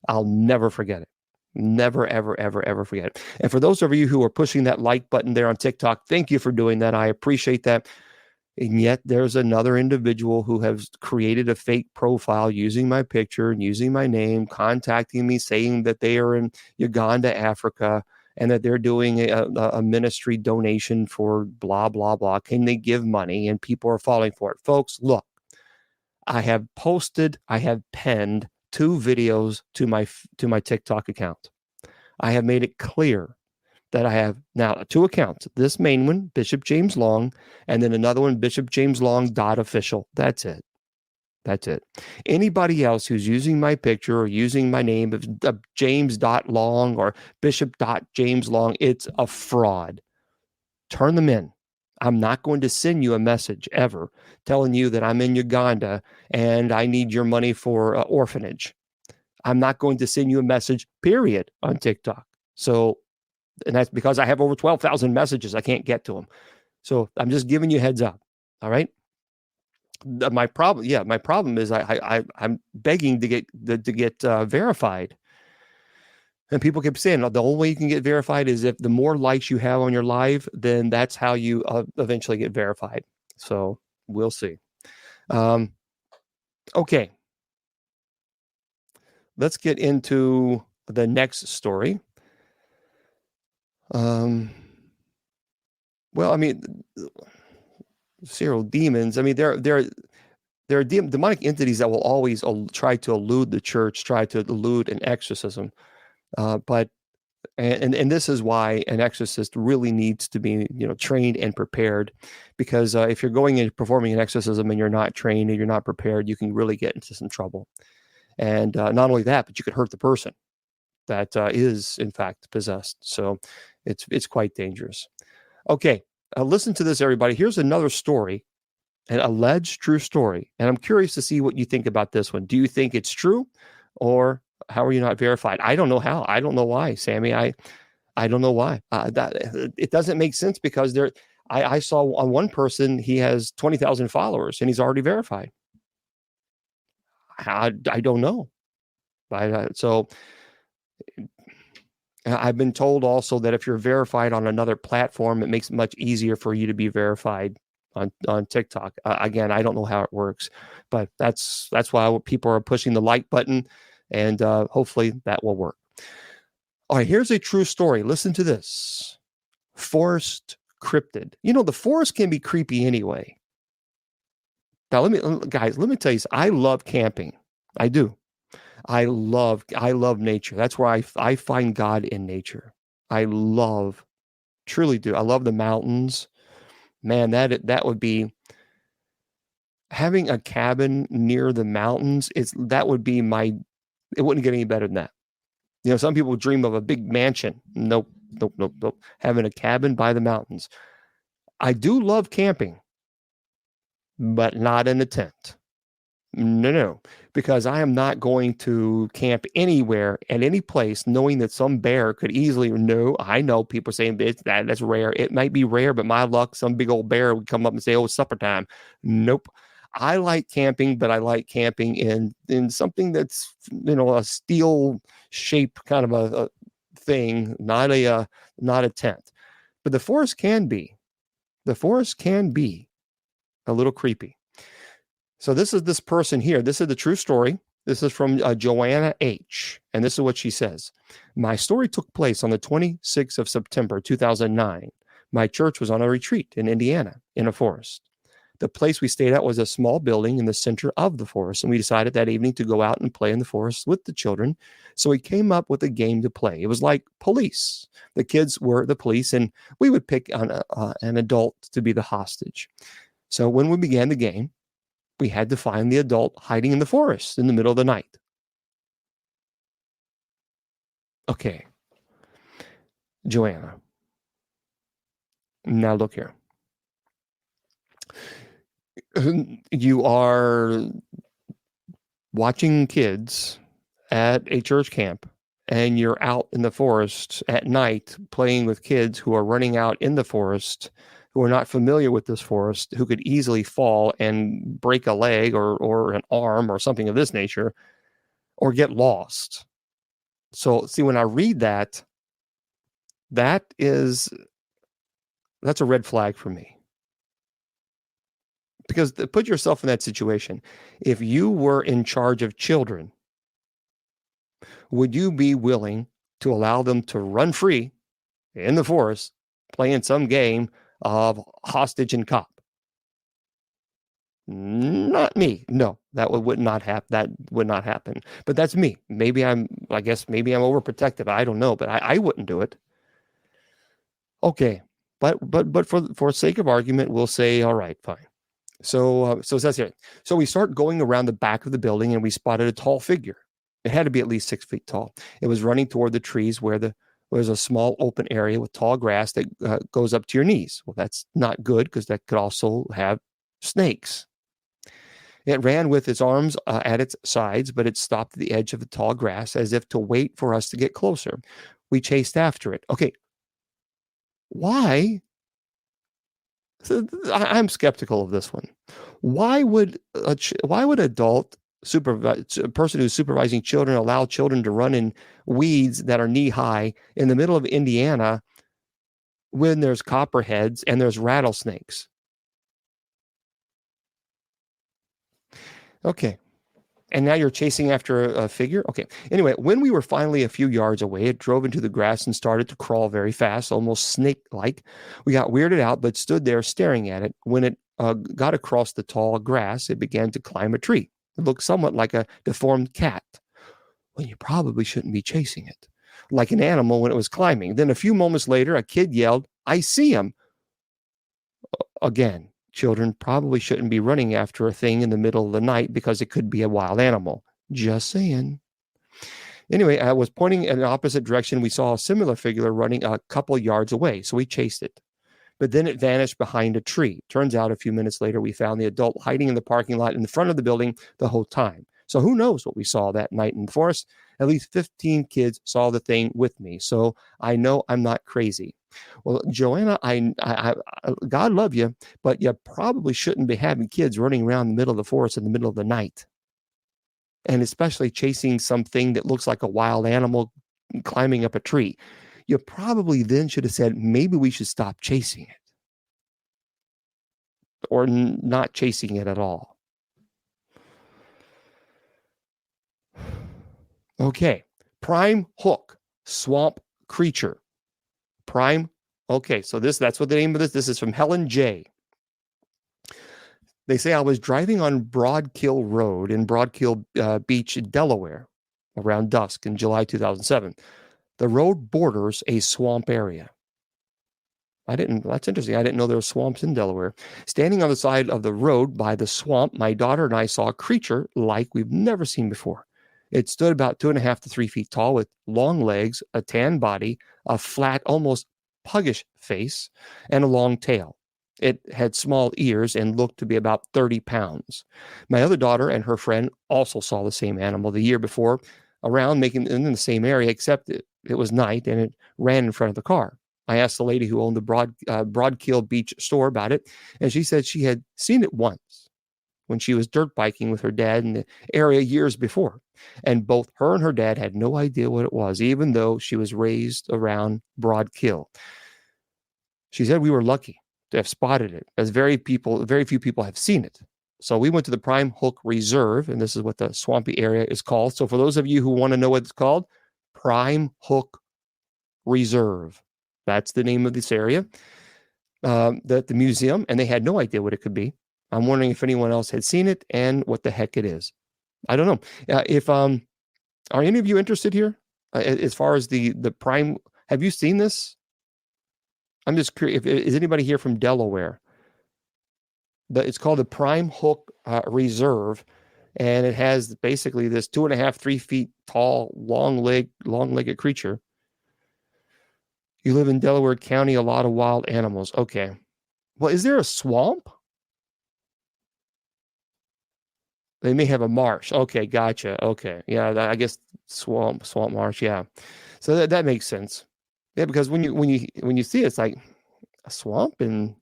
I'll never forget it. Never, ever, ever, ever forget it. And for those of you who are pushing that like button there on TikTok, thank you for doing that. I appreciate that. And yet there's another individual who has created a fake profile using my picture and using my name, contacting me, saying that they are in Uganda, Africa, and that they're doing a ministry donation for blah, blah, blah. Can they give money? And people are falling for it. Folks, look, I have penned 2 videos to my TikTok account. I have made it clear that I have now 2 accounts. This main one, Bishop James Long, and then another one, Bishop James Long .official. That's it. That's it. Anybody else who's using my picture or using my name of James.Long or Bishop.James Long, it's a fraud. Turn them in. I'm not going to send you a message ever telling you that I'm in Uganda and I need your money for orphanage. I'm not going to send you a message, period, on TikTok. So, and that's because I have over 12,000 messages. I can't get to them. So I'm just giving you a heads up. All right. My problem is I'm begging to get verified. And people keep saying the only way you can get verified is if the more likes you have on your live, then that's how you eventually get verified. So we'll see. Okay. Let's get into the next story. Well, I mean, serial demons. I mean, there are demonic entities that will always try to elude the church, try to elude an exorcism. But this is why an exorcist really needs to be, trained and prepared, because if you're going and performing an exorcism and you're not trained and you're not prepared, you can really get into some trouble. And not only that, but you could hurt the person that is in fact possessed. So it's quite dangerous. Okay, listen to this, everybody. Here's another story, an alleged true story, and I'm curious to see what you think about this one. Do you think it's true, or how are you not verified? I don't know how. I don't know why, Sammy. I don't know why. That it doesn't make sense, because I saw on one person, he has 20,000 followers and he's already verified. I don't know. So I've been told also that if you're verified on another platform, it makes it much easier for you to be verified on TikTok. Again, I don't know how it works, but that's why people are pushing the like button, and hopefully that will work. All right, here's a true story. Listen to this. Forest cryptid. The forest can be creepy anyway. Now, let me tell you, I love camping. I do. I love nature. That's where I find God in nature. Truly do. I love the mountains. Man, that would be having a cabin near the mountains. That would be it wouldn't get any better than that. Some people dream of a big mansion. Nope. Having a cabin by the mountains. I do love camping, but not in a tent. No, because I am not going to camp anywhere at any place knowing that some bear could easily. No, I know people saying that's rare. It might be rare, but my luck, some big old bear would come up and say, "Oh, it's supper time." Nope. I like camping, but I like camping in something that's a steel shape kind of a thing, not a tent. But the forest can be a little creepy. So this is this person here. This is the true story. This is from Joanna H. And this is what she says. My story took place on the 26th of September, 2009. My church was on a retreat in Indiana in a forest. The place we stayed at was a small building in the center of the forest, and we decided that evening to go out and play in the forest with the children. So we came up with a game to play. It was like police. The kids were the police, and we would pick an adult to be the hostage. So when we began the game, we had to find the adult hiding in the forest in the middle of the night. Okay, Joanna. Now look here. You are watching kids at a church camp, and you're out in the forest at night playing with kids who are running out in the forest, who are not familiar with this forest, who could easily fall and break a leg or an arm or something of this nature, or get lost. So see, when I read that, that's a red flag for me. Because put yourself in that situation. If you were in charge of children, would you be willing to allow them to run free in the forest, playing some game of hostage and cop? Not me. No, that would not happen. That would not happen. But that's me. I guess maybe I'm overprotective. I don't know, but I wouldn't do it. Okay. But for sake of argument, we'll say, all right, fine. So it says here. So we start going around the back of the building, and we spotted a tall figure. It had to be at least 6 feet tall. It was running toward the trees where there's a small open area with tall grass that goes up to your knees. Well, that's not good because that could also have snakes. It ran with its arms at its sides, but it stopped at the edge of the tall grass as if to wait for us to get closer. We chased after it. Okay. Why? I'm skeptical of this one. Why would adult a person who's supervising children allow children to run in weeds that are knee high in the middle of Indiana when there's copperheads and there's rattlesnakes? Okay. And now you're chasing after a figure? Okay. Anyway, when we were finally a few yards away, it drove into the grass and started to crawl very fast, almost snake-like. We got weirded out, but stood there staring at it. When it got across the tall grass, it began to climb a tree. It looked somewhat like a deformed cat. Well, you probably shouldn't be chasing it, like an animal when it was climbing. Then a few moments later, a kid yelled, "I see him." Again, children probably shouldn't be running after a thing in the middle of the night because it could be a wild animal. Just saying. Anyway, I was pointing in an opposite direction. We saw a similar figure running a couple yards away, so we chased it. But then it vanished behind a tree. Turns out a few minutes later, we found the adult hiding in the parking lot in the front of the building the whole time. So who knows what we saw that night in the forest? At least 15 kids saw the thing with me. So I know I'm not crazy. Well, Joanna, I God love you, but you probably shouldn't be having kids running around the middle of the forest in the middle of the night. and especially chasing something that looks like a wild animal climbing up a tree, you probably then should have said, maybe we should stop chasing it or not chasing it at all. Okay. Prime hook, swamp creature. Prime. Okay. So that's what the name of this. This is from Helen J. They say I was driving on Broadkill Road in Broadkill Beach, Delaware, around dusk in July 2007. The road borders a swamp area. That's interesting. I didn't know there were swamps in Delaware. Standing on the side of the road by the swamp, my daughter and I saw a creature like we've never seen before. It stood about 2.5 to 3 feet tall with long legs, a tan body, a flat, almost puggish face, and a long tail. It had small ears and looked to be about 30 pounds. My other daughter and her friend also saw the same animal the year before, around making in the same area, except it was night and it ran in front of the car. I asked the lady who owned the Broadkill Beach store about it, and she said she had seen it once when she was dirt biking with her dad in the area years before. And both her and her dad had no idea what it was, even though she was raised around Broadkill. She said we were lucky to have spotted it, as very few people have seen it. So we went to the Prime Hook Reserve, and this is what the swampy area is called. So for those of you who want to know what it's called, Prime Hook Reserve. That's the name of this area, the museum, and they had no idea what it could be. I'm wondering if anyone else had seen it and what the heck it is. I don't know. Are any of you interested here as far as the Prime? Have you seen this? I'm just curious. Is anybody here from Delaware? It's called the Prime Hook Reserve, and it has basically this 2.5, 3 feet tall, long-legged creature. You live in Delaware County, a lot of wild animals. Okay. Well, is there a swamp? They may have a marsh. Okay, gotcha. Okay. Yeah, I guess swamp marsh, yeah. So that makes sense. Yeah, because when you see it, it's like a swamp in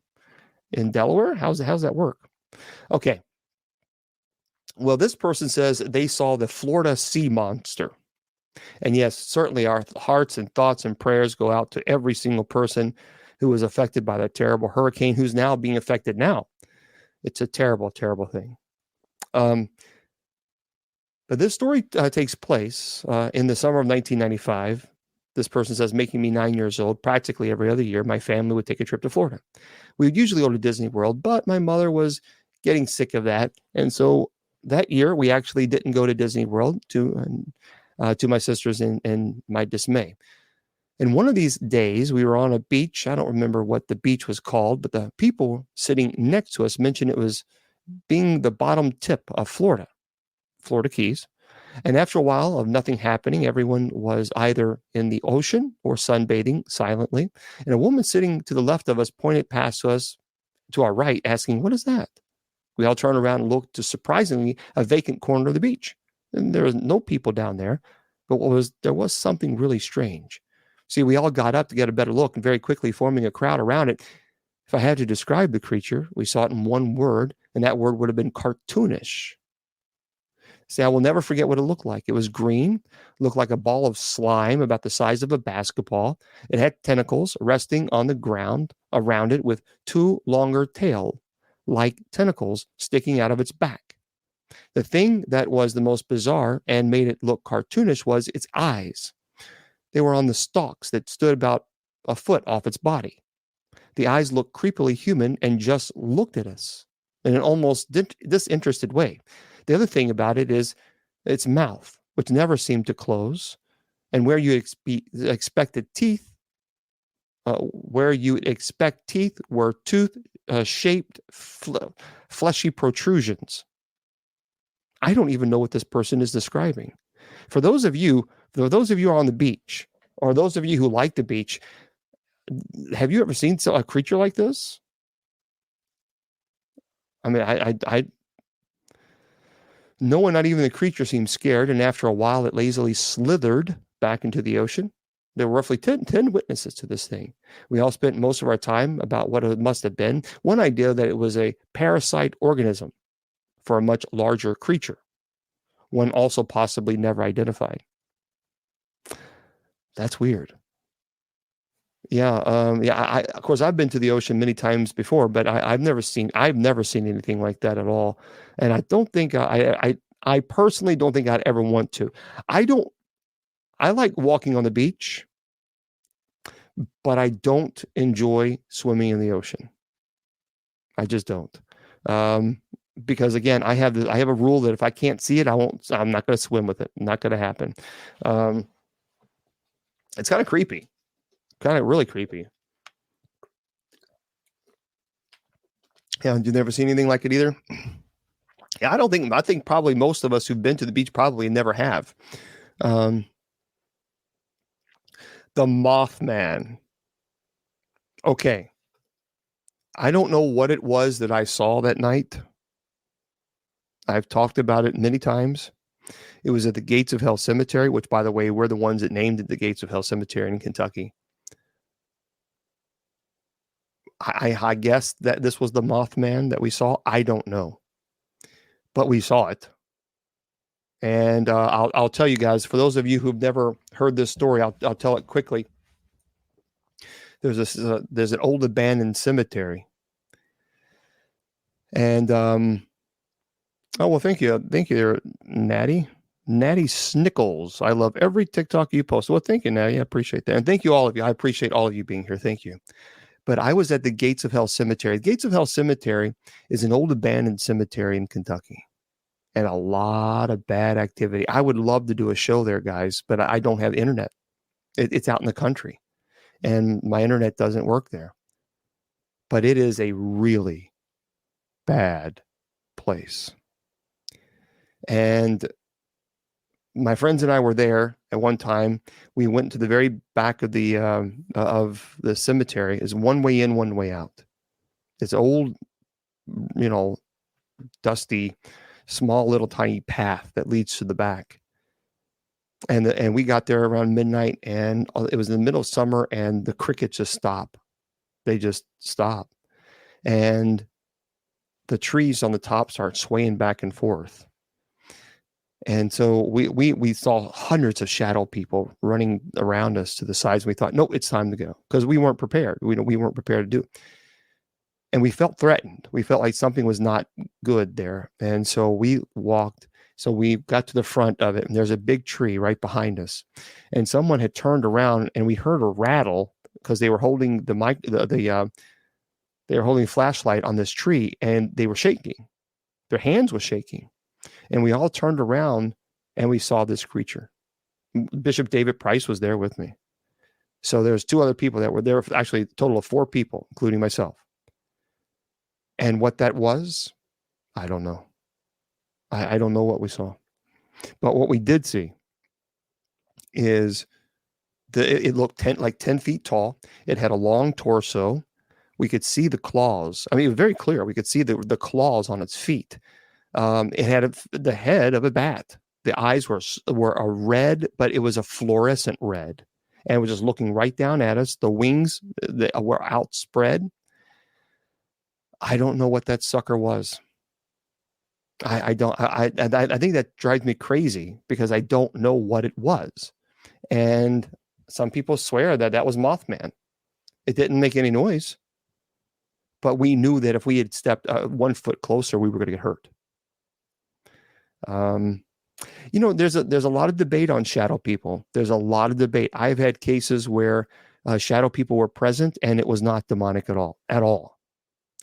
Delaware? How's that work? Okay. Well, this person says they saw the Florida sea monster. And yes, certainly our hearts and thoughts and prayers go out to every single person who was affected by that terrible hurricane, who's now being affected now. It's a terrible, terrible thing. But this story takes place in the summer of 1995. This person says, making me 9 years old, practically every other year, my family would take a trip to Florida. We would usually go to Disney World, but my mother was getting sick of that. And so that year, we actually didn't go to Disney World to my sisters and my dismay. And one of these days, we were on a beach. I don't remember what the beach was called, but the people sitting next to us mentioned it was being the bottom tip of Florida Keys. And after a while of nothing happening, everyone was either in the ocean or sunbathing silently. And a woman sitting to the left of us pointed past us to our right, asking, "What is that?" We all turned around and looked to, surprisingly, a vacant corner of the beach. And there was no people down there, but there was something really strange. See, we all got up to get a better look, and very quickly forming a crowd around it. If I had to describe the creature, we saw it in one word, and that word would have been cartoonish. See, I will never forget what it looked like. It was green, looked like a ball of slime about the size of a basketball. It had tentacles resting on the ground around it with two longer tail-like tentacles sticking out of its back. The thing that was the most bizarre and made it look cartoonish was its eyes. They were on the stalks that stood about a foot off its body. The eyes looked creepily human and just looked at us in an almost disinterested way. The other thing about it is its mouth, which never seemed to close, and where you expected teeth, were tooth-shaped fleshy protrusions. I don't even know what this person is describing. For those of you who are on the beach, or those of you who like the beach, have you ever seen a creature like this? I mean, no one, not even the creature, seemed scared, and after a while, it lazily slithered back into the ocean. There were roughly 10 witnesses to this thing. We all spent most of our time about what it must have been. One idea that it was a parasite organism for a much larger creature. one also possibly never identified. That's weird. Yeah, of course, I've been to the ocean many times before, but I've never seen anything like that at all. And I don't think I personally don't think I'd ever want to. I like walking on the beach, but I don't enjoy swimming in the ocean. I just don't. Because again, I have a rule that if I can't see it, I'm not going to swim with it. Not going to happen. It's kind of creepy. Kind of really creepy. Yeah, you've never seen anything like it either? Yeah, I think probably most of us who've been to the beach probably never have. The Mothman. Okay. I don't know what it was that I saw that night. I've talked about it many times. It was at the Gates of Hell Cemetery, which, by the way, we're the ones that named it the Gates of Hell Cemetery in Kentucky. I guess that this was the Mothman that we saw. I don't know, but we saw it. And I'll tell you guys, for those of you who've never heard this story, I'll tell it quickly. There's an old abandoned cemetery. And oh well, thank you, Natty Snickles. I love every TikTok you post. Well, thank you, Natty. I appreciate that, and thank you all of you. I appreciate all of you being here. Thank you. But I was at the Gates of Hell Cemetery. The Gates of Hell Cemetery is an old abandoned cemetery in Kentucky, and a lot of bad activity. I would love to do a show there, guys, but I don't have internet. It's out in the country, and my internet doesn't work there. But it is a really bad place. And my friends and I were there at one time. We went to the very back of the cemetery. It's one way in, one way out. It's old, dusty, small little tiny path that leads to the back. And we got there around midnight, and it was in the middle of summer, and the crickets just stop. They just stop. And the trees on the top start swaying back and forth. And so we saw hundreds of shadow people running around us to the sides. We thought, no, it's time to go, because we weren't prepared. We weren't prepared to do it. And we felt threatened. We felt like something was not good there. And so we walked. So we got to the front of it, and there's a big tree right behind us. And someone had turned around, and we heard a rattle because they were holding the mic, they were holding a flashlight on this tree, and they were shaking. Their hands were shaking. And we all turned around, and we saw this creature. Bishop David Price was there with me. So there's two other people that were there, actually a total of 4 people, including myself. And what that was, I don't know. I don't know what we saw. But what we did see is it looked 10 feet tall. It had a long torso. We could see the claws. I mean, it was very clear. We could see the claws on its feet. It had the head of a bat. The eyes were a red, but it was a fluorescent red, and it was just looking right down at us. The wings were outspread. I don't know what that sucker was. I think that drives me crazy, because I don't know what it was. And some people swear that was Mothman. It didn't make any noise, but we knew that if we had stepped 1 foot closer, we were going to get hurt. There's a lot of debate on shadow people. There's a lot of debate. I've had cases where shadow people were present and it was not demonic at all.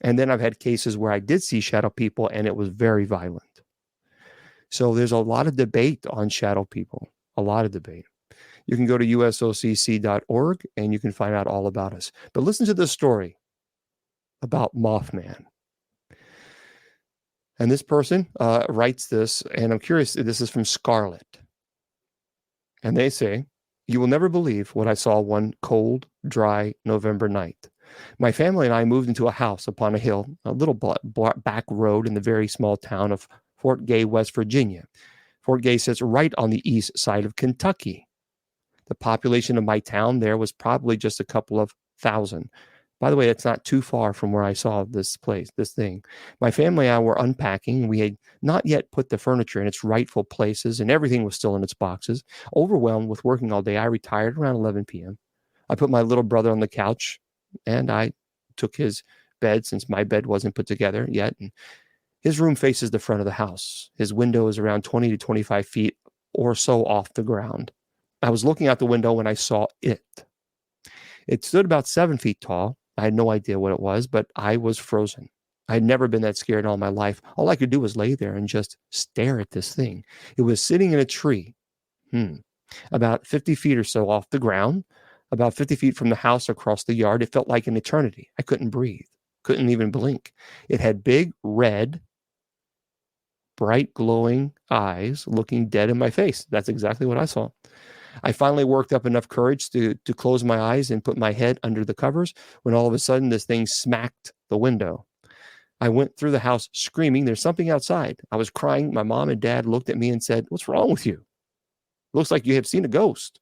And then I've had cases where I did see shadow people and it was very violent. So there's a lot of debate on shadow people, a lot of debate. You can go to usocc.org and you can find out all about us. But listen to this story about Mothman. And this person writes this, and I'm curious, this is from Scarlet. And they say, "You will never believe what I saw one cold, dry November night. My family and I moved into a house upon a hill, a little back road in the very small town of Fort Gay, West Virginia. Fort Gay sits right on the east side of Kentucky. The population of my town there was probably just a couple of thousand. By the way, it's not too far from where I saw this thing. My family and I were unpacking. We had not yet put the furniture in its rightful places, and everything was still in its boxes. Overwhelmed with working all day, I retired around 11 p.m. I put my little brother on the couch, and I took his bed, since my bed wasn't put together yet. And his room faces the front of the house. His window is around 20 to 25 feet or so off the ground. I was looking out the window when I saw it. It stood about 7 feet tall. I had no idea what it was, but I was frozen. I had never been that scared in all my life. All I could do was lay there and just stare at this thing. It was sitting in a tree, about 50 feet or so off the ground, about 50 feet from the house across the yard. It felt like an eternity. I couldn't breathe, couldn't even blink. It had big, red, bright, glowing eyes looking dead in my face. That's exactly what I saw. I finally worked up enough courage to close my eyes and put my head under the covers when all of a sudden this thing smacked the window. I went through the house screaming, "There's something outside." I was crying. My mom and dad looked at me and said, "What's wrong with you? Looks like you have seen a ghost."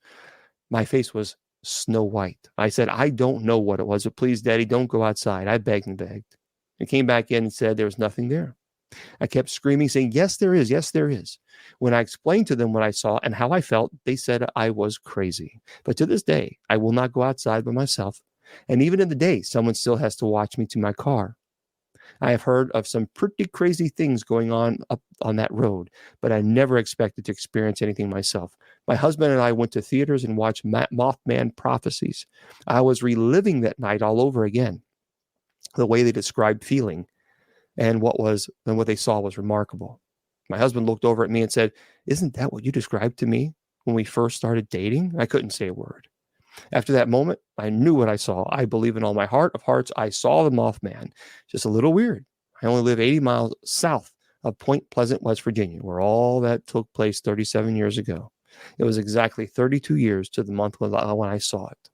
My face was snow white. I said, "I don't know what it was, but please, Daddy, don't go outside." I begged and begged. He came back in and said there was nothing there. I kept screaming, saying, "Yes, there is. Yes, there is." When I explained to them what I saw and how I felt, they said I was crazy. But to this day, I will not go outside by myself. And even in the day, someone still has to watch me to my car. I have heard of some pretty crazy things going on up on that road, but I never expected to experience anything myself. My husband and I went to theaters and watched Mothman Prophecies. I was reliving that night all over again. The way they described feeling and what they saw was remarkable. My husband looked over at me and said, "Isn't that what you described to me when we first started dating?" I couldn't say a word. After that moment, I knew what I saw. I believe in all my heart of hearts, I saw the Mothman. Just a little weird. I only live 80 miles south of Point Pleasant, West Virginia, where all that took place 37 years ago. It was exactly 32 years to the month when I saw it.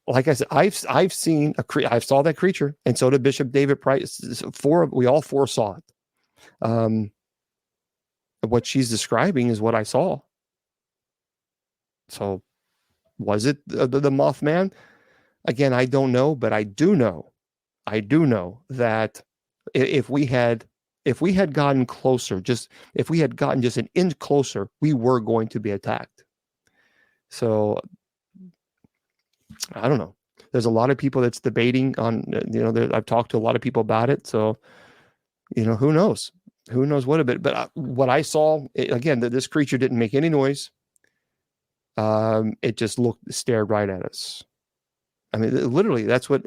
Like I said, I've seen I saw that creature, and so did Bishop David Price. We all four saw it. What she's describing is what I saw. So, was it the Mothman? Again, I don't know, but I do know that if we had gotten closer, if we had gotten just an inch closer, we were going to be attacked. So, I don't know. There's a lot of people that's debating on, I've talked to a lot of people about it. So, who knows? Who knows what a bit? But what I saw, again, that this creature didn't make any noise. It just stared right at us. I mean, literally, that's what,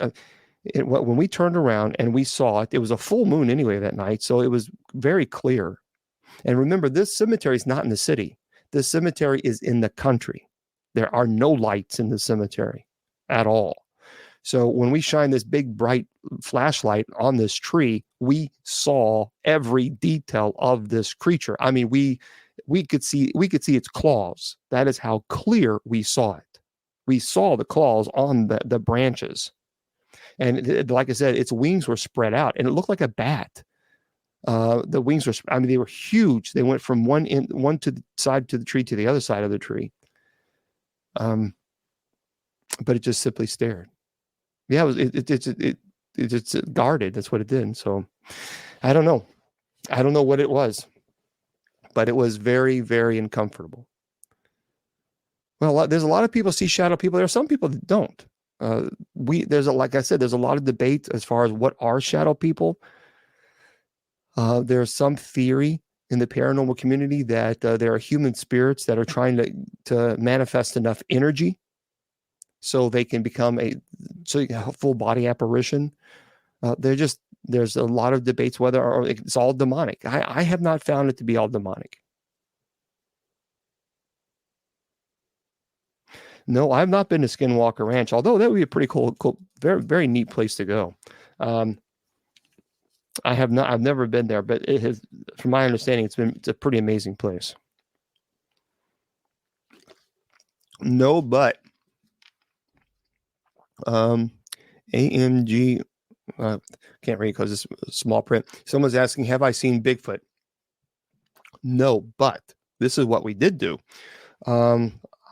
when we turned around and we saw it, it was a full moon anyway that night. So it was very clear. And remember, this cemetery is not in the city. This cemetery is in the country. There are no lights in the cemetery at all. So when we shine this big bright flashlight on this tree, we saw every detail of this creature. I mean, we could see its claws. That is how clear we saw it. We saw the claws on the branches. And like I said, its wings were spread out and it looked like a bat. The wings were, they were huge. They went from one to the side to the tree to the other side of the tree. But it just simply stared. Yeah, it's guarded. That's what it did. So I don't know. I don't know what it was, but it was very, very uncomfortable. Well, there's a lot of people see shadow people. There are some people that don't. Like I said, there's a lot of debate as far as what are shadow people. There's some theory in the paranormal community that there are human spirits that are trying to manifest enough energy so they can become a full body apparition. There's a lot of debates whether it's all demonic. I have not found it to be all demonic. No, I've not been to Skinwalker Ranch, although that would be a pretty cool, very, very neat place to go. I've never been there, but it has, from my understanding, it's a pretty amazing place. No, but AMG, can't read because it's small print. Someone's asking, have I seen Bigfoot? No, but this is what we did do.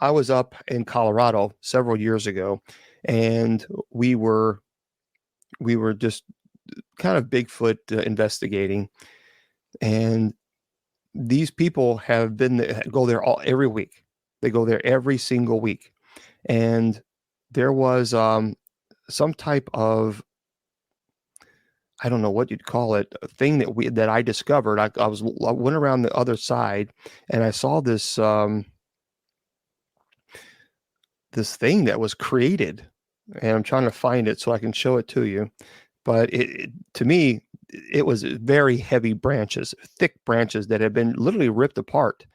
I was up in Colorado several years ago, and we were just kind of Bigfoot investigating, and these people have go there every week. They go there every single week, and there was some type of, I don't know what you'd call it, a thing that I discovered. I went around the other side, and I saw this this thing that was created, and I'm trying to find it so I can show it to you. But to me, it was very heavy branches, thick branches that had been literally ripped apart,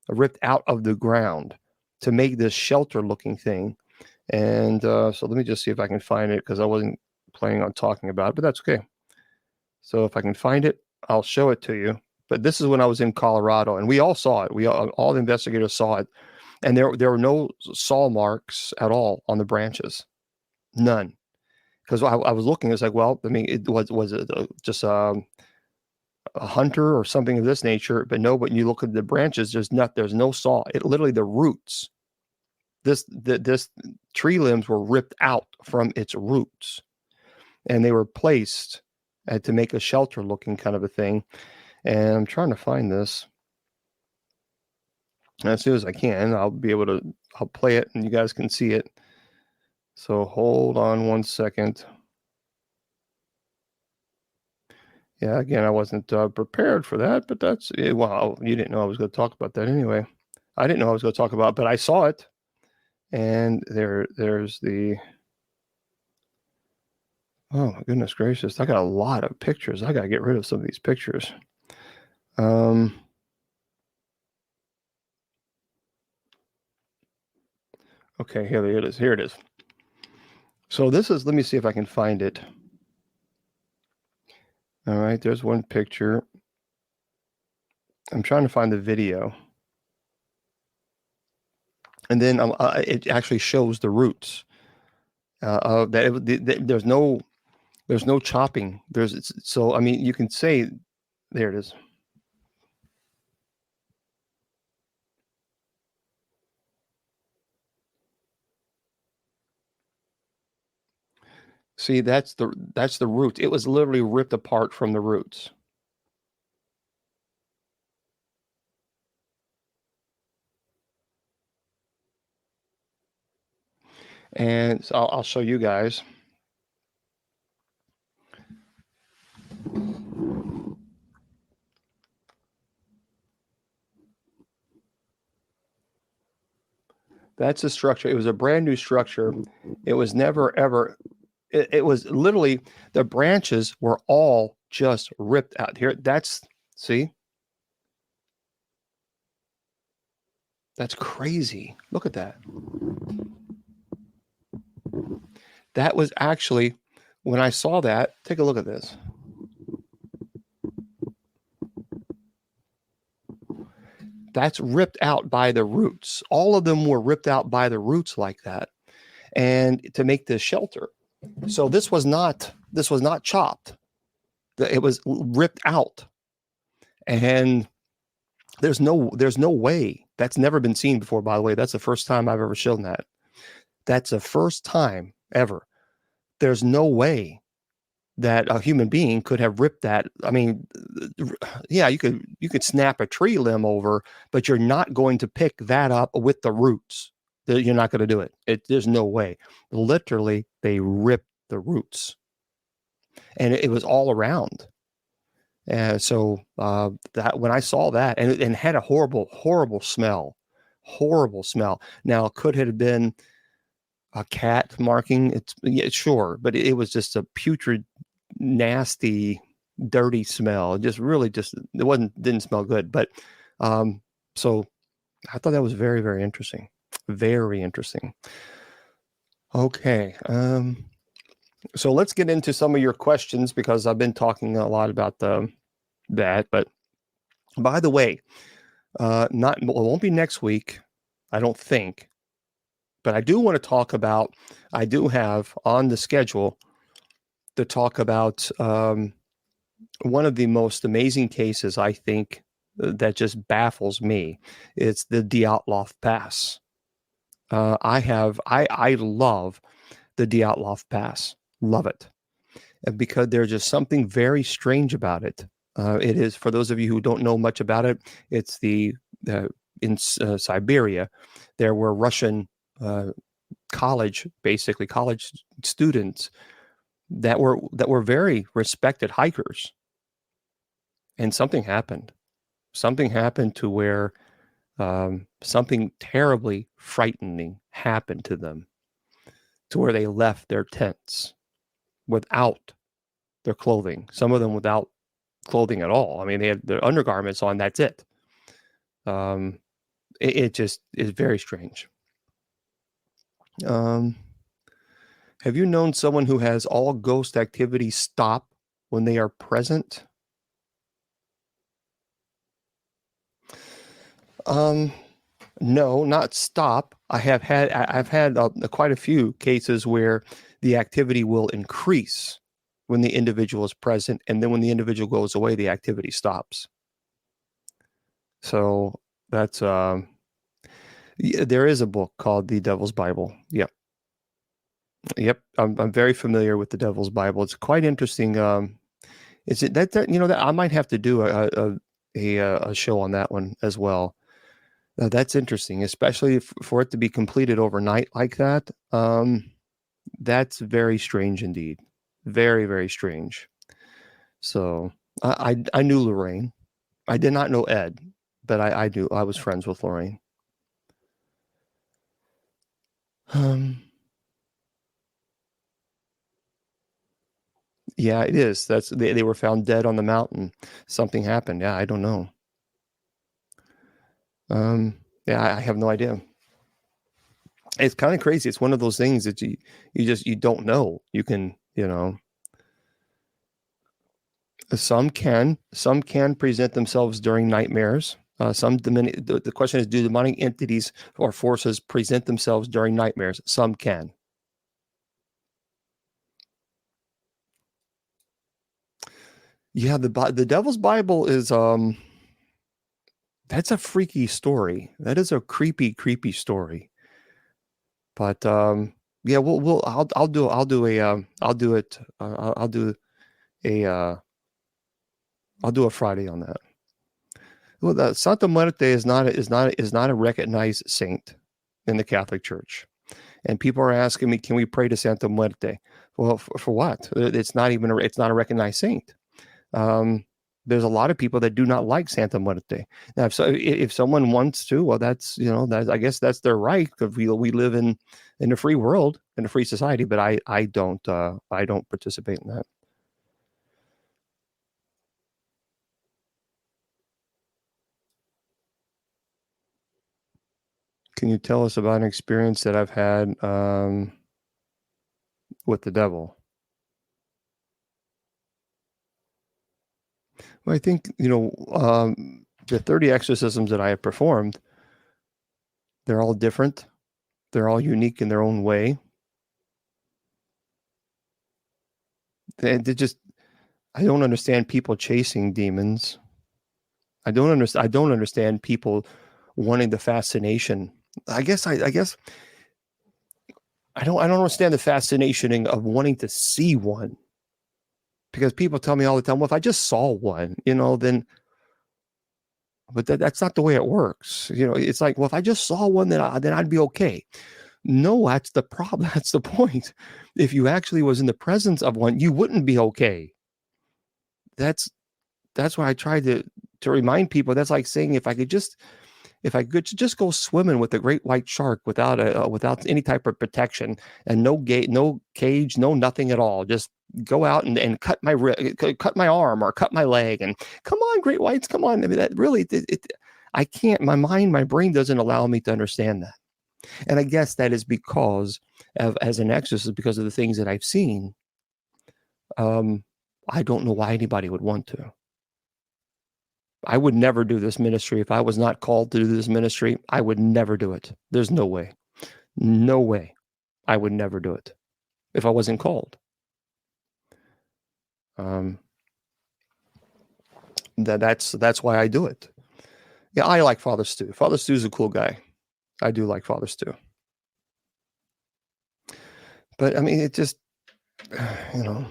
ripped out of the ground to make this shelter-looking thing. And so let me just see if I can find it, because I wasn't planning on talking about it, but that's okay. So if I can find it, I'll show it to you. But this is when I was in Colorado, and we all saw it. All the investigators saw it, and there were no saw marks at all on the branches, none. Because I was looking, it's like, well, I mean, it was it just a hunter or something of this nature? But no. But you look at the branches, there's no saw. It literally, the roots. This tree limbs were ripped out from its roots, and they were placed to make a shelter looking kind of a thing. And I'm trying to find this. And as soon as I can, I'll play it and you guys can see it. So hold on one second. Yeah, again, I wasn't prepared for that, but that's, well, you didn't know I was going to talk about that anyway. I didn't know I was going to talk about, but I saw it. And there's the, oh my goodness gracious, I got a lot of pictures. I got to get rid of some of these pictures. Okay, here it is. Here it is. So this is, let me see if I can find it. All right, there's one picture. I'm trying to find the video. And then it actually shows the roots. There's no chopping. So I mean, you can say, there it is. See, that's the root. It was literally ripped apart from the roots. And so I'll show you guys. That's the structure. It was a brand new structure. It was never, ever, it was literally, the branches were all just ripped out. Here, see? That's crazy. Look at that. That was actually, when I saw that, take a look at this. That's ripped out by the roots. All of them were ripped out by the roots like that, and to make this shelter. So this was not chopped. It was ripped out, and there's no way. That's never been seen before, by the way. That's the first time I've ever shown that. That's the first time ever. There's no way that a human being could have ripped that. I mean, yeah, you could snap a tree limb over, but you're not going to pick that up with the roots. You're not going to do it. There's no way. Literally, they ripped the roots, and it was all around. And so that, when I saw that, and it had a horrible smell. Now, could it have been a cat marking? Yeah, sure, but it was just a putrid, nasty, dirty smell. It didn't smell good. But so I thought that was very, very interesting. Very interesting. Okay. So let's get into some of your questions, because I've been talking a lot about that. But by the way, it won't be next week, I don't think. But I do want to talk about, I do have on the schedule to talk about one of the most amazing cases, I think, that just baffles me. It's the Dyatlov Pass. I love the Dyatlov Pass. Love it. Because there's just something very strange about it. It is, for those of you who don't know much about it, it's in Siberia. There were Russian college students that were very respected hikers, and something happened. Something happened to where something terribly frightening happened to them, to where they left their tents without their clothing. Some of them without clothing at all. I mean, they had their undergarments on. That's it. It just is very strange. Have you known someone who has all ghost activity stop when they are present? No, not stop. I've had quite a few cases where the activity will increase when the individual is present, and then when the individual goes away, the activity stops. So that's there is a book called The Devil's Bible. Yep. I'm very familiar with The Devil's Bible. It's quite interesting. Is it that I might have to do a show on that one as well. That's interesting, especially for it to be completed overnight like that. That's very strange indeed. Very, very strange. So I knew Lorraine. I did not know Ed, but I was friends with Lorraine. Yeah, it is. They were found dead on the mountain. Something happened. Yeah, I don't know. Yeah, I have no idea. It's kind of crazy. It's one of those things that you don't know. You can, some can present themselves during nightmares. The question is, do demonic entities or forces present themselves during nightmares? Some can. Yeah, the Devil's Bible is that's a freaky story. That is a creepy story. But yeah, I'll do a Friday on that. Well, Santa Muerte is not a recognized saint in the Catholic Church, and people are asking me, can we pray to Santa Muerte? Well, for what? It's not a recognized saint. There's a lot of people that do not like Santa Muerte. Now, if someone wants to, well, I guess that's their right, because we live in a free world, in a free society. But I don't participate in that. Can you tell us about an experience that I've had with the devil? Well, I think the 30 exorcisms that I have performed, they're all different. They're all unique in their own way. They just, I don't understand people chasing demons. I don't understand people wanting the fascination. I don't understand the fascination of wanting to see one, because people tell me all the time, well, if I just saw one, then, but that's not the way it works. It's like, well, if I just saw one, then I'd be okay. No, that's the problem. That's the point. If you actually was in the presence of one, you wouldn't be okay. That's why I try to remind people. That's like saying, if I could just go swimming with a great white shark without any type of protection, and no gate, no cage, no nothing at all, just go out and cut my arm or cut my leg, and come on, great whites, come on. I mean, that really, I can't. My brain doesn't allow me to understand that. And I guess that is because as an exorcist, because of the things that I've seen. I don't know why anybody would want to. I would never do this ministry. If I was not called to do this ministry, I would never do it. There's no way. No way. I would never do it if I wasn't called. That's why I do it. Yeah, I like Father Stu. Father Stu's a cool guy. I do like Father Stu. But I mean, it just, you know.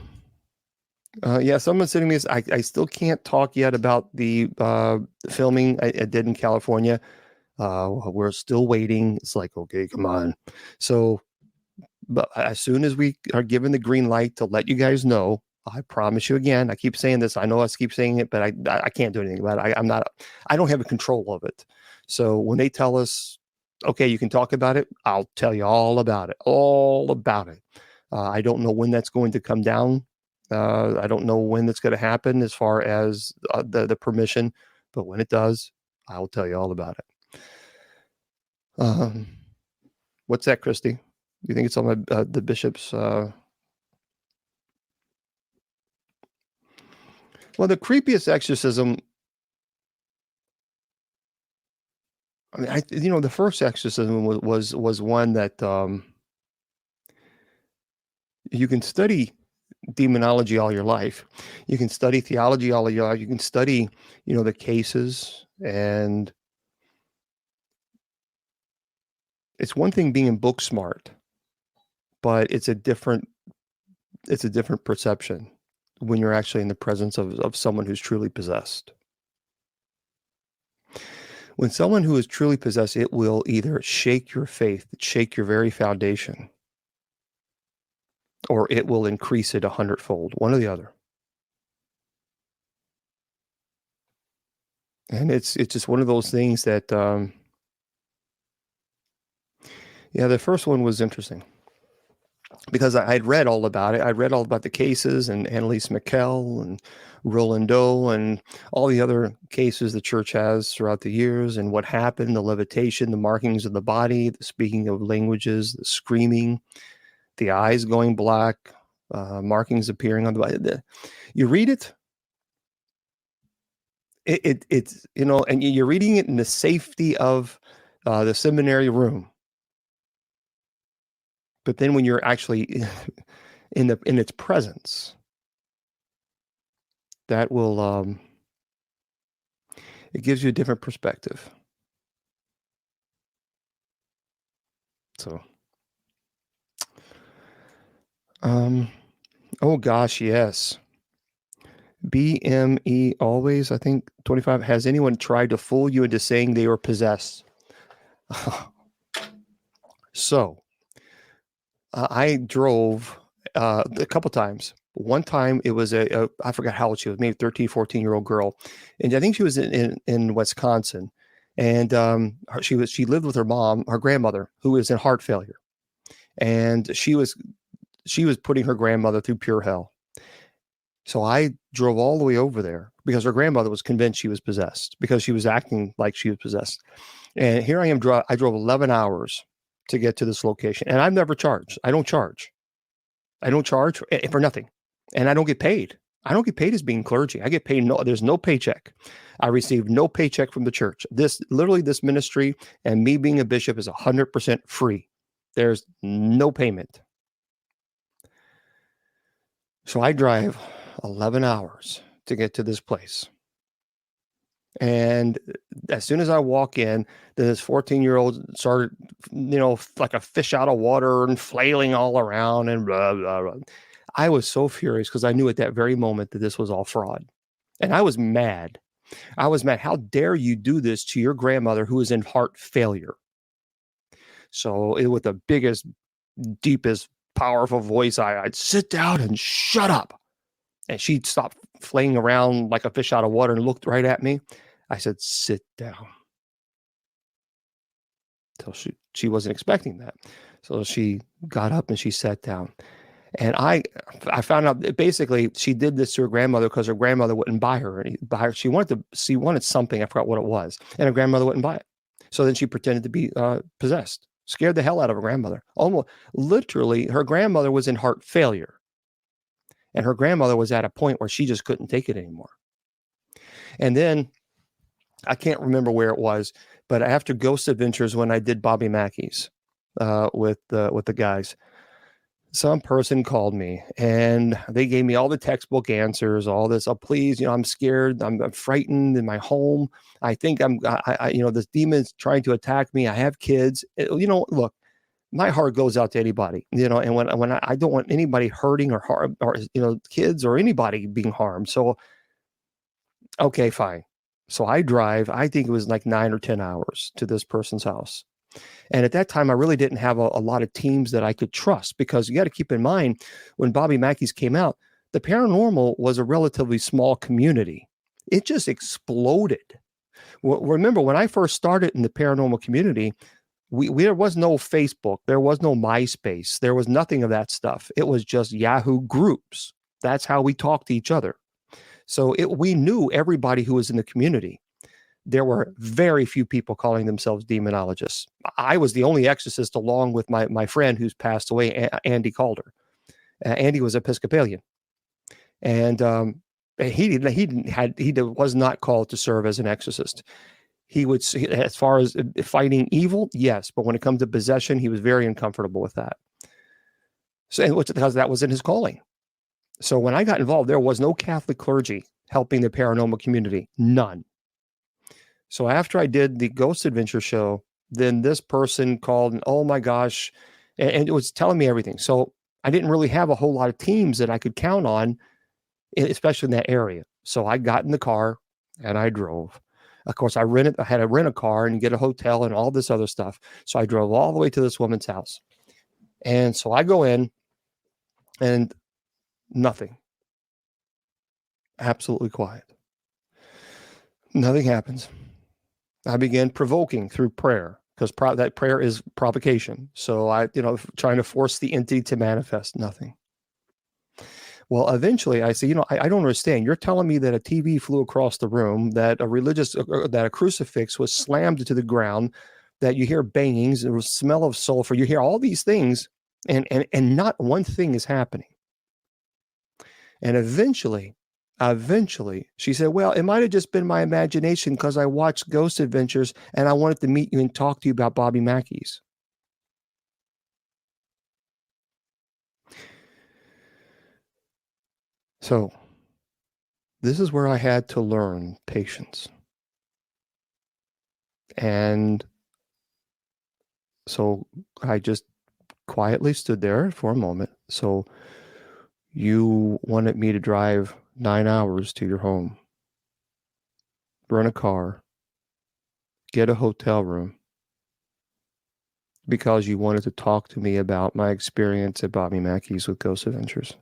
Yeah, someone sending me this. I still can't talk yet about the filming I did in California. We're still waiting. It's like, okay, come on. So, but as soon as we are given the green light to let you guys know, I promise you again. I keep saying this. I know I keep saying it, but I can't do anything about it. I'm not. I don't have a control of it. So when they tell us, okay, you can talk about it, I'll tell you all about it. All about it. I don't know when that's going to come down. I don't know when that's going to happen as far as the permission, but when it does, I will tell you all about it. What's that, Christy? Do you think it's on the bishop's? Well, the creepiest exorcism. I mean, the first exorcism was one that you can study demonology all your life. You can study theology all your life. You can study, the cases, and it's one thing being book smart, but it's a different perception when you're actually in the presence of someone who's truly possessed. When someone who is truly possessed, it will either shake your faith, shake your very foundation, or it will increase it 100-fold, one or the other. And it's just one of those things that, the first one was interesting because I'd read all about it. I'd read all about the cases and Annalise Michel and Roland Doe and all the other cases the church has throughout the years, and what happened, the levitation, the markings of the body, the speaking of languages, the screaming, the eyes going black, markings appearing on the body. You read it, it's, and you're reading it in the safety of the seminary room. But then when you're actually in its presence, that will it gives you a different perspective. So, oh gosh, yes. BME always, I think 25. Has anyone tried to fool you into saying they were possessed? So, I drove a couple times. One time it was I forgot how old she was, maybe 13, 14-year-old girl. And I think she was in Wisconsin. And she lived with her mom, her grandmother, who was in heart failure. And she was putting her grandmother through pure hell. So I drove all the way over there because her grandmother was convinced she was possessed because she was acting like she was possessed. And here I am, I drove 11 hours to get to this location. And I've never charged. I don't charge for nothing. And I don't get paid. I don't get paid as being clergy. I get paid. There's no paycheck. I receive no paycheck from the church. This ministry and me being a bishop is 100% free. There's no payment. So I drive 11 hours to get to this place. And as soon as I walk in, this 14-year-old started, like a fish out of water and flailing all around and blah, blah, blah. I was so furious because I knew at that very moment that this was all fraud. And I was mad. How dare you do this to your grandmother who is in heart failure? So with the biggest, deepest, powerful voice, I'd sit down and shut up. And she'd stop flailing around like a fish out of water and looked right at me. I said, sit down. So she wasn't expecting that. So she got up and she sat down. And I found out that basically she did this to her grandmother because her grandmother wouldn't buy her. She wanted something. I forgot what it was. And her grandmother wouldn't buy it. So then she pretended to be possessed. Scared the hell out of her grandmother. Almost literally, her grandmother was in heart failure. And her grandmother was at a point where she just couldn't take it anymore. And then I can't remember where it was, but after Ghost Adventures, when I did Bobby Mackey's with the guys, some person called me and they gave me all the textbook answers, all this. Oh, please, I'm scared. I'm frightened in my home. I think this demon's trying to attack me. I have kids. Look, my heart goes out to anybody, and when I don't want anybody hurting or harm, or kids or anybody being harmed. So okay, fine. So I drive, I think it was like 9 or 10 hours to this person's house. And at that time, I really didn't have a lot of teams that I could trust, because you got to keep in mind, when Bobby Mackey's came out, the paranormal was a relatively small community. It just exploded. Remember, when I first started in the paranormal community, there was no Facebook, there was no MySpace, there was nothing of that stuff. It was just Yahoo groups. That's how we talked to each other. So we knew everybody who was in the community. There were very few people calling themselves demonologists. I was the only exorcist, along with my friend who's passed away, Andy Calder. Andy was Episcopalian, and he was not called to serve as an exorcist. He would, as far as fighting evil, yes, but when it comes to possession, he was very uncomfortable with that. So, because that wasn't his calling. So when I got involved, there was no Catholic clergy helping the paranormal community, none. So after I did the Ghost Adventure show, then this person called, and oh my gosh, and it was telling me everything. So I didn't really have a whole lot of teams that I could count on, especially in that area. So I got in the car and I drove. Of course, I had to rent a car and get a hotel and all this other stuff. So I drove all the way to this woman's house. And so I go in and nothing. Absolutely quiet. Nothing happens. I began provoking through prayer, because that prayer is provocation. So I, trying to force the entity to manifest. Nothing. Well, eventually I say, I don't understand. You're telling me that a TV flew across the room, that that a crucifix was slammed to the ground, that you hear bangings, there was smell of sulfur, you hear all these things, and not one thing is happening. And eventually, she said, well, it might have just been my imagination, because I watched Ghost Adventures and I wanted to meet you and talk to you about Bobby Mackey's. So this is where I had to learn patience. And so I just quietly stood there for a moment. So you wanted me to drive 9 hours to your home, rent a car, get a hotel room, because you wanted to talk to me about my experience at Bobby Mackey's with Ghost Adventures.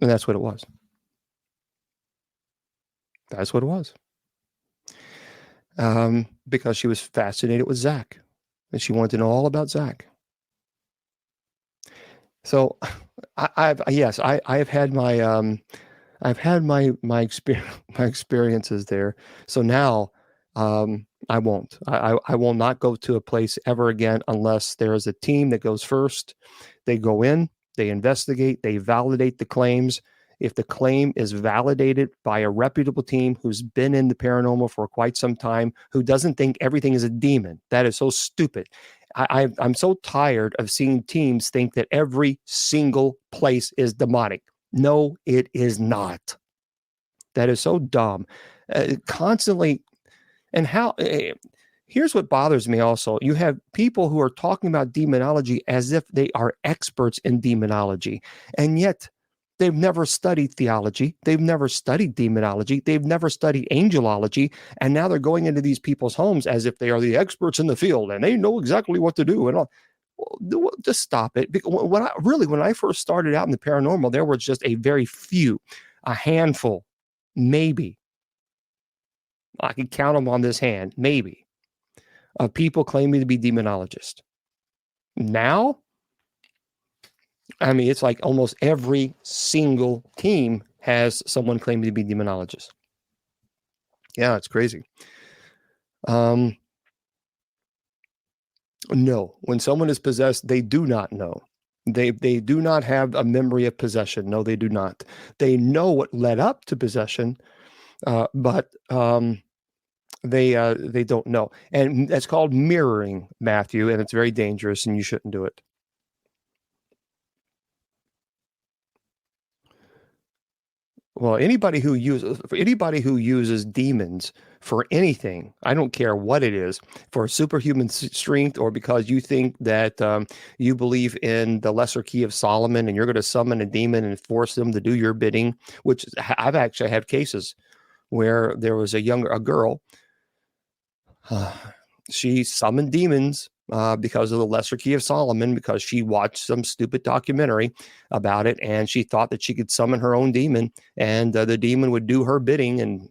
And that's what it was. That's what it was. Because she was fascinated with Zach, and she wanted to know all about Zach. So I've had my experiences there. So now I won't. I will not go to a place ever again unless there is a team that goes first. They go in, they investigate, they validate the claims. If the claim is validated by a reputable team who's been in the paranormal for quite some time, who doesn't think everything is a demon, that is so stupid. I'm so tired of seeing teams think that every single place is demonic. No, it is not. That is so dumb. Constantly, and how... Here's what bothers me also. You have people who are talking about demonology as if they are experts in demonology, and yet they've never studied theology. They've never studied demonology. They've never studied angelology. And now they're going into these people's homes as if they are the experts in the field and they know exactly what to do and all. Just stop it. When I first started out in the paranormal, there were just a very few, a handful, maybe. I could count them on this hand, maybe, of people claiming to be demonologists. Now, I mean, it's like almost every single team has someone claiming to be demonologist. Yeah, it's crazy. No, when someone is possessed, they do not know. They do not have a memory of possession. No, they do not. They know what led up to possession, but they don't know. And that's called mirroring, Matthew, and it's very dangerous, and you shouldn't do it. Well, anybody who uses demons for anything. I don't care what it is, for superhuman strength, or because you think that you believe in the lesser key of Solomon and you're going to summon a demon and force them to do your bidding, which I've actually had cases where there was a girl. She summoned demons because of the lesser key of Solomon, because she watched some stupid documentary about it, and she thought that she could summon her own demon, and the demon would do her bidding, and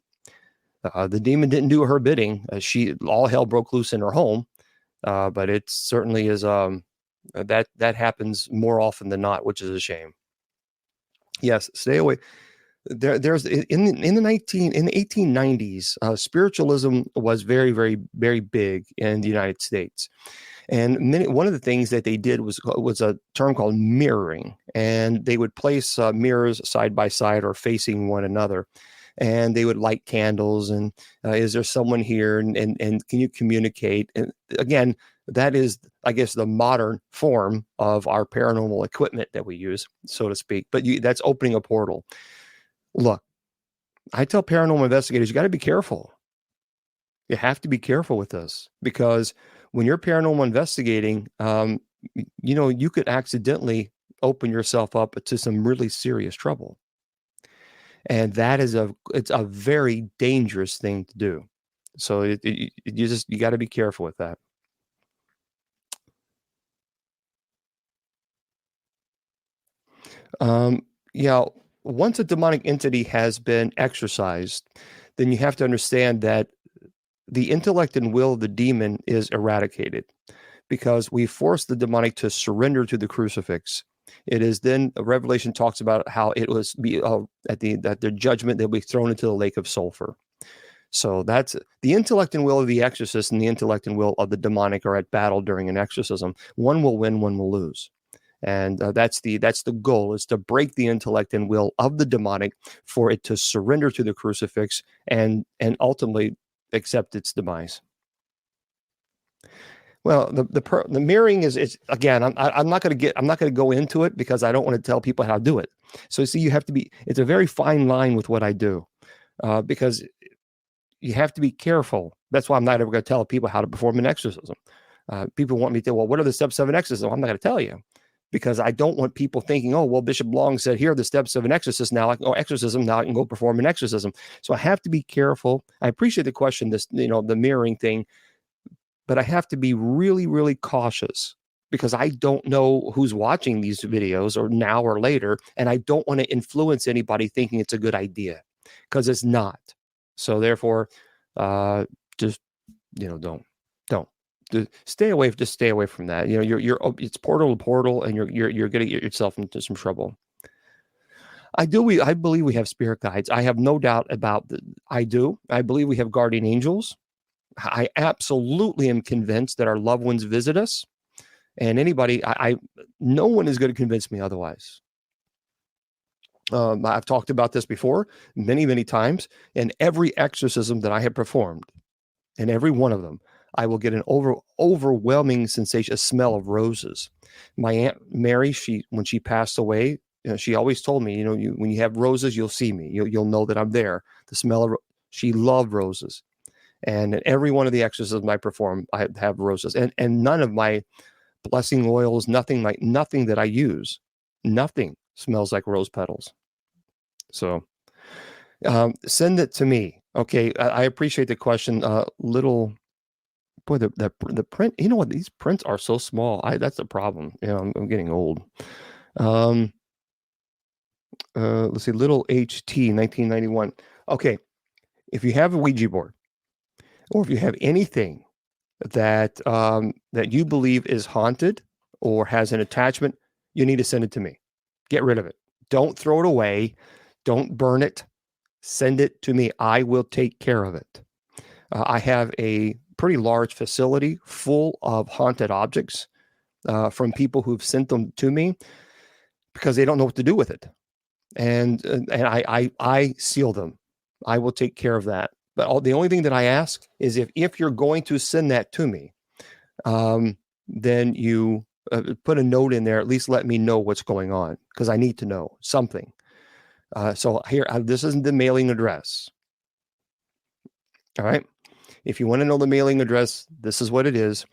the demon didn't do her bidding. All hell broke loose in her home, but it certainly is that happens more often than not, which is a shame. Yes, stay away. There's in the 1890s, spiritualism was very, very, very big in the United States, and one of the things that they did was a term called mirroring, and they would place mirrors side by side or facing one another, and they would light candles, and is there someone here, and can you communicate? And again, that is, I guess, the modern form of our paranormal equipment that we use, so to speak. But that's opening a portal. Look, I tell paranormal investigators, you got to be careful. You have to be careful with this, because when you're paranormal investigating, you could accidentally open yourself up to some really serious trouble. And that is it's a very dangerous thing to do. So you got to be careful with that. Once a demonic entity has been exorcised, then you have to understand that the intellect and will of the demon is eradicated, because we force the demonic to surrender to the crucifix. It is then, Revelation talks about how it was at the judgment they'll be thrown into the lake of sulfur. So that's the intellect and will of the exorcist, and the intellect and will of the demonic are at battle during an exorcism. One will win, one will lose. And that's the goal, is to break the intellect and will of the demonic for it to surrender to the crucifix and ultimately accept its demise. Well, the mirroring is again, I'm not going to go into it, because I don't want to tell people how to do it. So see, it's a very fine line with what I do, because you have to be careful. That's why I'm not ever going to tell people how to perform an exorcism. People want me to, well, what are the steps of an exorcism? I'm not going to tell you, because I don't want people thinking, oh, well, Bishop Long said, here are the steps of an exorcism. Now I can go perform an exorcism. So I have to be careful. I appreciate the question, the mirroring thing, but I have to be really, really cautious, because I don't know who's watching these videos, or now or later, and I don't want to influence anybody thinking it's a good idea, because it's not. So therefore, just don't. Stay away. Just stay away from that. It's portal to portal, and you're going to get yourself into some trouble. I believe we have spirit guides. I have no doubt about that. I believe we have guardian angels. I absolutely am convinced that our loved ones visit us, and anybody, no one is going to convince me otherwise. I've talked about this before many, many times. In every exorcism that I have performed, in every one of them, I will get an overwhelming sensation, a smell of roses. My Aunt Mary, when she passed away, she always told me, when you have roses, you'll see me. You'll know that I'm there. The smell of she loved roses. And in every one of the exorcisms I perform, I have roses, and none of my blessing oils, nothing that I use, nothing smells like rose petals. So send it to me. Okay, I appreciate the question. The print. You know what? These prints are so small. That's the problem. I'm getting old. Let's see. Little HT 1991. Okay, if you have a Ouija board, or if you have anything that you believe is haunted or has an attachment, you need to send it to me. Get rid of it. Don't throw it away. Don't burn it. Send it to me. I will take care of it. I have a pretty large facility full of haunted objects from people who've sent them to me because they don't know what to do with it. And I seal them. I will take care of that. But the only thing that I ask is if you're going to send that to me, then you put a note in there. At least let me know what's going on, because I need to know something. So here, this isn't the mailing address. All right. If you want to know the mailing address, this is what it is.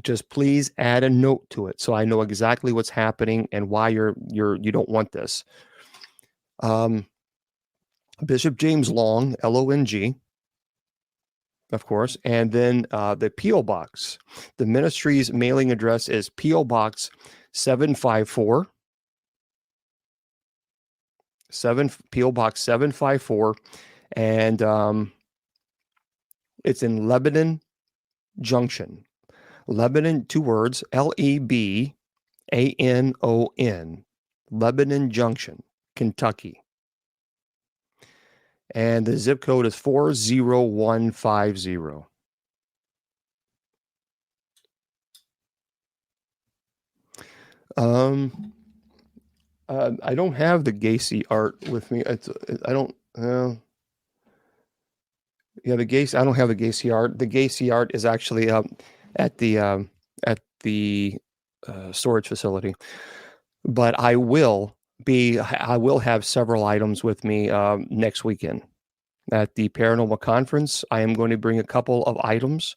Just please add a note to it so I know exactly what's happening and why you don't want this. Bishop James Long, Long, of course, and then the P.O. Box. The ministry's mailing address is P.O. Box 754. P.O. Box 754, and it's in Lebanon Junction. Lebanon, 2 words, Lebanon, Lebanon Junction, Kentucky. And the zip code is 40150. I don't have the Gacy art with me. I don't. Yeah, the Gacy. I don't have the Gacy art. The Gacy art is actually at the storage facility. But I will have several items with me next weekend at the Paranormal Conference. I am going to bring a couple of items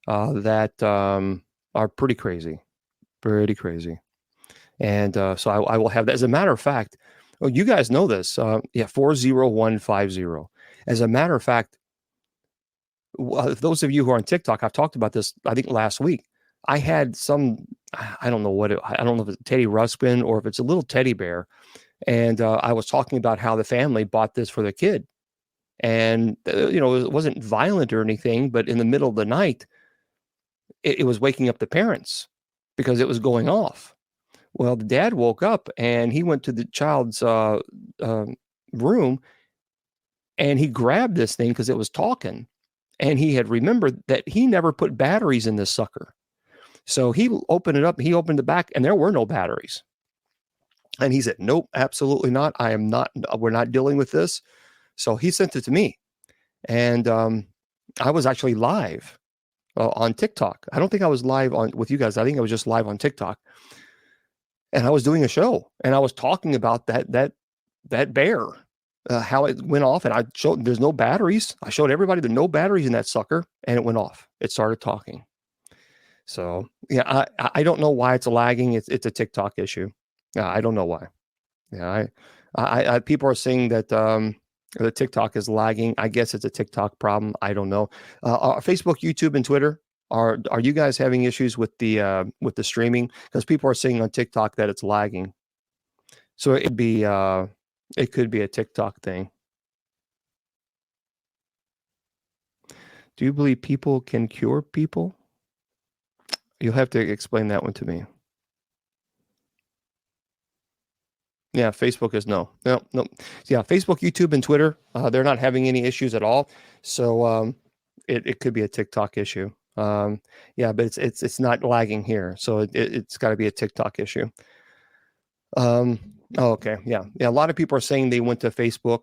that are pretty crazy. And so I will have that. As a matter of fact, you guys know this. 40150. As a matter of fact, those of you who are on TikTok, I've talked about this, I think last week. I had I don't know if it's Teddy Ruxpin or if it's a little teddy bear. And I was talking about how the family bought this for the kid. And, it wasn't violent or anything, but in the middle of the night, it was waking up the parents because it was going off. Well, the dad woke up and he went to the child's room and he grabbed this thing because it was talking. And he had remembered that he never put batteries in this sucker. So he opened it up, he opened the back, and there were no batteries. And he said, nope, absolutely not. We're not dealing with this. So he sent it to me. And I was actually live on TikTok. I don't think I was live with you guys. I think I was just live on TikTok. And I was doing a show and I was talking about that bear, how it went off. And I showed there's no batteries. I showed everybody there's no batteries in that sucker, and it went off. It started talking. So yeah, I don't know why it's lagging. It's a TikTok issue. I don't know why. Yeah, I people are saying that the TikTok is lagging. I guess it's a TikTok problem. I don't know. Facebook, YouTube, and Twitter. Are you guys having issues with the streaming? Because people are saying on TikTok that it's lagging. So it could be a TikTok thing. Do you believe people can cure people? You'll have to explain that one to me. Yeah, Facebook is no. Yeah, Facebook, YouTube, and Twitter, they're not having any issues at all. So it could be a TikTok issue. But it's not lagging here, so it's got to be a TikTok issue. Okay, yeah. A lot of people are saying they went to Facebook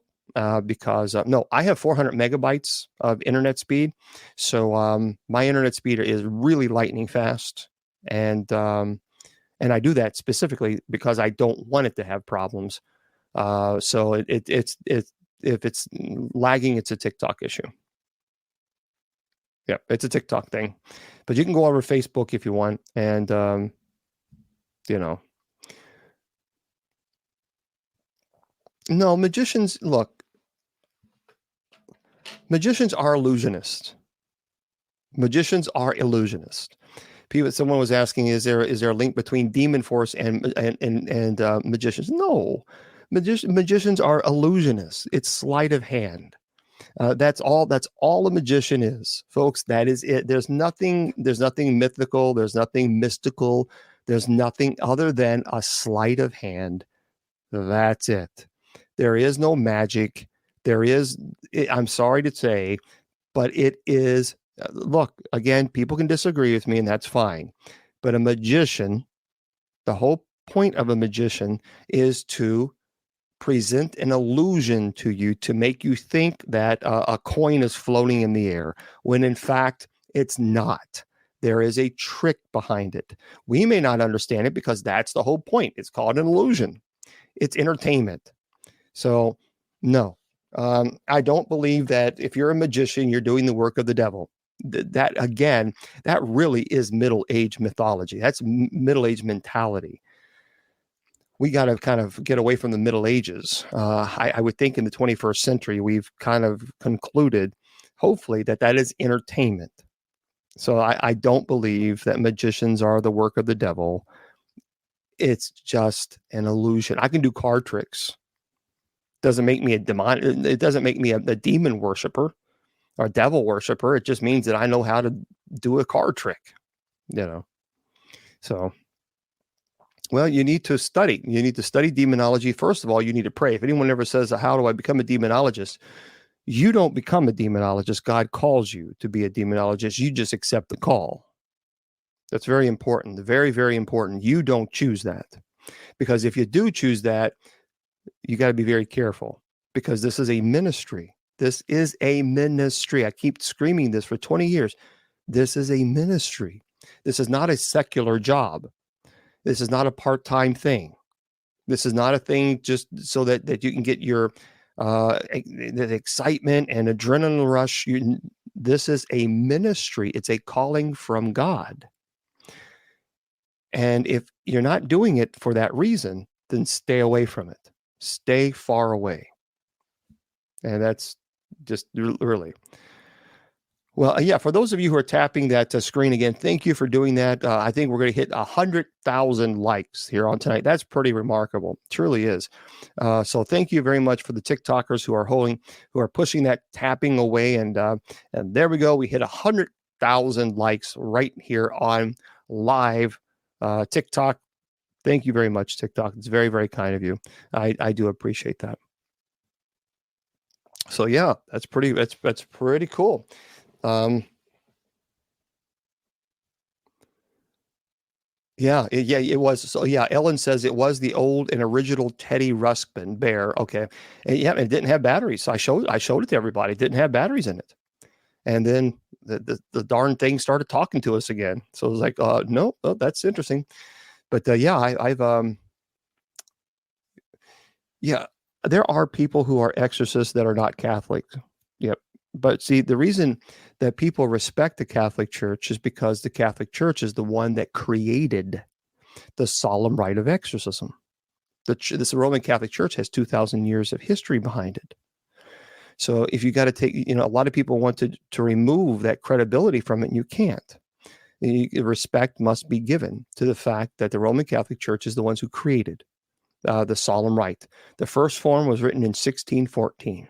because no, I have 400 megabytes of internet speed, so my internet speed is really lightning fast, and I do that specifically because I don't want it to have problems. So it's if it's lagging, it's a TikTok issue. Yeah, it's a TikTok thing, but you can go over Facebook if you want, and no, magicians are illusionists. Magicians are illusionists. Someone was asking, is there a link between demon force and magicians? No, magicians are illusionists. It's sleight of hand. That's all a magician is, folks. That is it. There's nothing mythical. There's nothing mystical. There's nothing other than a sleight of hand. That's it. There is no magic. I'm sorry to say, but it is, look, again, people can disagree with me and that's fine. But a magician, the whole point of a magician is to present an illusion to you to make you think that a coin is floating in the air, when in fact it's not. There is a trick behind it. We may not understand it because that's the whole point. It's called an illusion. It's entertainment. So no, I don't believe that if you're a magician, you're doing the work of the devil. That again, that really is Middle Age mythology. That's Middle Age mentality. We got to kind of get away from the Middle Ages. I would think in the 21st century, we've kind of concluded, hopefully, that that is entertainment. So I don't believe that magicians are the work of the devil. It's just an illusion. I can do card tricks. Doesn't make me a demon. It doesn't make me a demon worshiper or a devil worshiper. It just means that I know how to do a card trick, you know. So, well, you need to study. You need to study demonology. First of all, you need to pray. If anyone ever says, how do I become a demonologist? You don't become a demonologist. God calls you to be a demonologist. You just accept the call. That's very important. Very, very important. You don't choose that. Because if you do choose that, you got to be very careful, because this is a ministry. This is a ministry. I keep screaming this for 20 years. This is a ministry. This is not a secular job. This is not a part-time thing. This is not a thing just so that you can get your the excitement and adrenaline rush. This is a ministry. It's a calling from God. And if you're not doing it for that reason, then stay away from it. Stay far away. And that's just really. Well, yeah, for those of you who are tapping that screen again, thank you for doing that. I think we're going to hit 100,000 likes here on tonight. That's pretty remarkable. It truly is. So thank you very much for the TikTokers who are pushing that tapping away. And there we go. We hit 100,000 likes right here on live TikTok. Thank you very much, TikTok. It's very, very kind of you. I do appreciate that. So yeah, that's pretty cool. It was. So yeah, Ellen says it was the old and original Teddy Ruxpin bear. Okay. And yeah, it didn't have batteries. So I showed it to everybody. It didn't have batteries in it. And then the darn thing started talking to us again. So it was like, no, oh, that's interesting. But there are people who are exorcists that are not Catholics. Yep. But see, the reason that people respect the Catholic Church is because the Catholic Church is the one that created the solemn rite of exorcism. This Roman Catholic Church has 2,000 years of history behind it. So if you got to take, a lot of people want to remove that credibility from it, and you can't. Respect must be given to the fact that the Roman Catholic Church is the ones who created the solemn rite. The first form was written in 1614.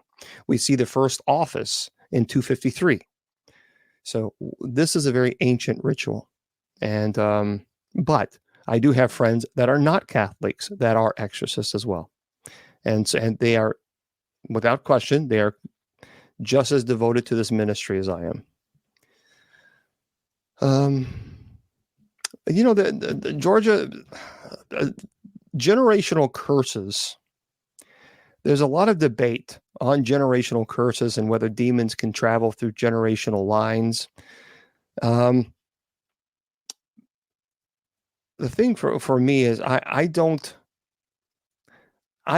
We see the first office in 253. So this is a very ancient ritual. And but I do have friends that are not Catholics that are exorcists as well. And they are, without question, they are just as devoted to this ministry as I am. The Georgia generational curses. There's a lot of debate on generational curses and whether demons can travel through generational lines. The thing for me is I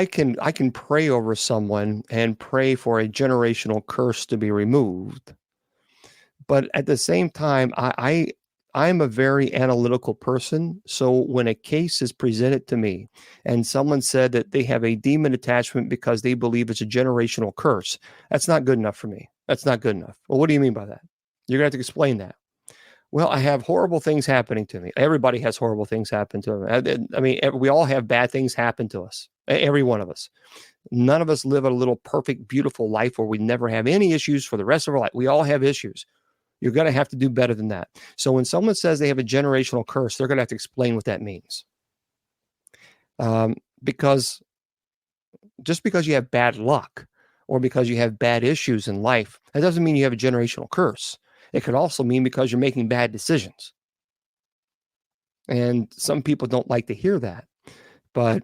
can pray over someone and pray for a generational curse to be removed. But at the same time, I'm a very analytical person. So when a case is presented to me and someone said that they have a demon attachment because they believe it's a generational curse, that's not good enough for me. That's not good enough. Well, what do you mean by that? You're going to have to explain that. Well, I have horrible things happening to me. Everybody has horrible things happen to them. I mean, we all have bad things happen to us. Every one of us. None of us live a little perfect, beautiful life where we never have any issues for the rest of our life. We all have issues. You're going to have to do better than that. So when someone says they have a generational curse, they're going to have to explain what that means. Because just because you have bad luck or because you have bad issues in life, that doesn't mean you have a generational curse. It could also mean because you're making bad decisions. And some people don't like to hear that. But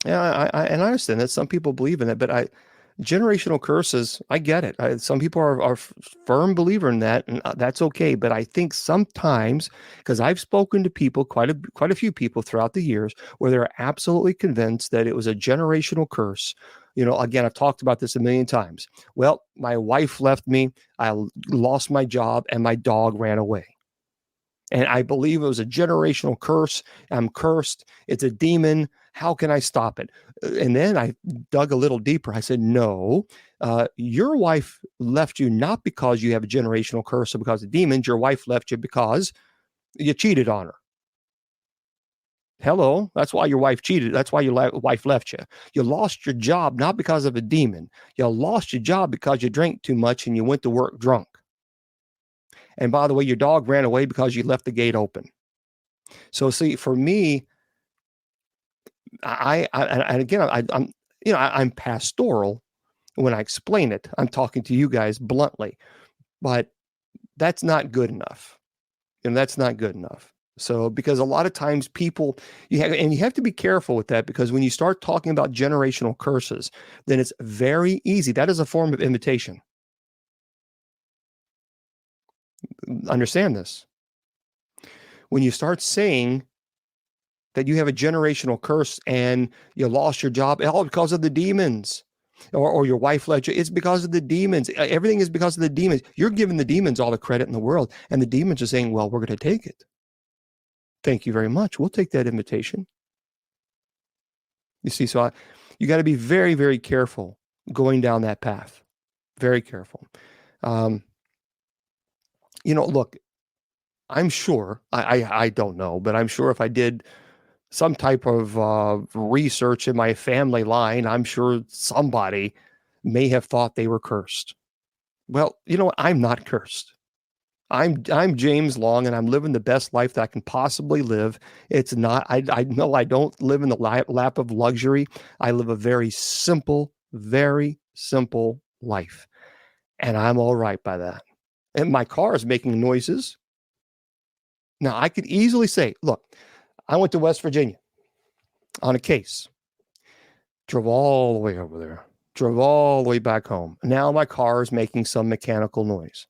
yeah, I understand that some people believe in it, but generational curses, I get it. Some people are firm believer in that, and that's okay. But I think sometimes, because I've spoken to people, quite a few people throughout the years, where they're absolutely convinced that it was a generational curse, Again, I've talked about this a million times. Well, my wife left me. I lost my job and my dog ran away. And I believe it was a generational curse. I'm cursed. It's a demon. How can I stop it? And then I dug a little deeper. I said, no, your wife left you not because you have a generational curse or because of demons. Your wife left you because you cheated on her. Hello, that's why your wife cheated. That's why your wife left you. You lost your job not because of a demon. You lost your job because you drank too much and you went to work drunk. And by the way, your dog ran away because you left the gate open. So see, for me, I'm pastoral when I explain it. I'm talking to you guys bluntly, but that's not good enough. That's not good enough. So, because a lot of times people, you have to be careful with that, because when you start talking about generational curses, then it's very easy. That is a form of imitation. Understand this. When you start saying that you have a generational curse and you lost your job, all because of the demons, or your wife left you, it's because of the demons. Everything is because of the demons. You're giving the demons all the credit in the world, and the demons are saying, well, we're going to take it. Thank you very much. We'll take that invitation. You see, so you got to be very, very careful going down that path. Very careful. Look, I'm sure, I don't know, but I'm sure if I did some type of research in my family line, I'm sure somebody may have thought they were cursed. Well, I'm not cursed. I'm James Long, and I'm living the best life that I can possibly live. It's not, I know I don't live in the lap of luxury. I live a very simple life, and I'm all right by that. And my car is making noises. Now, I could easily say, look, I went to West Virginia on a case, drove all the way over there, drove all the way back home. Now my car is making some mechanical noise.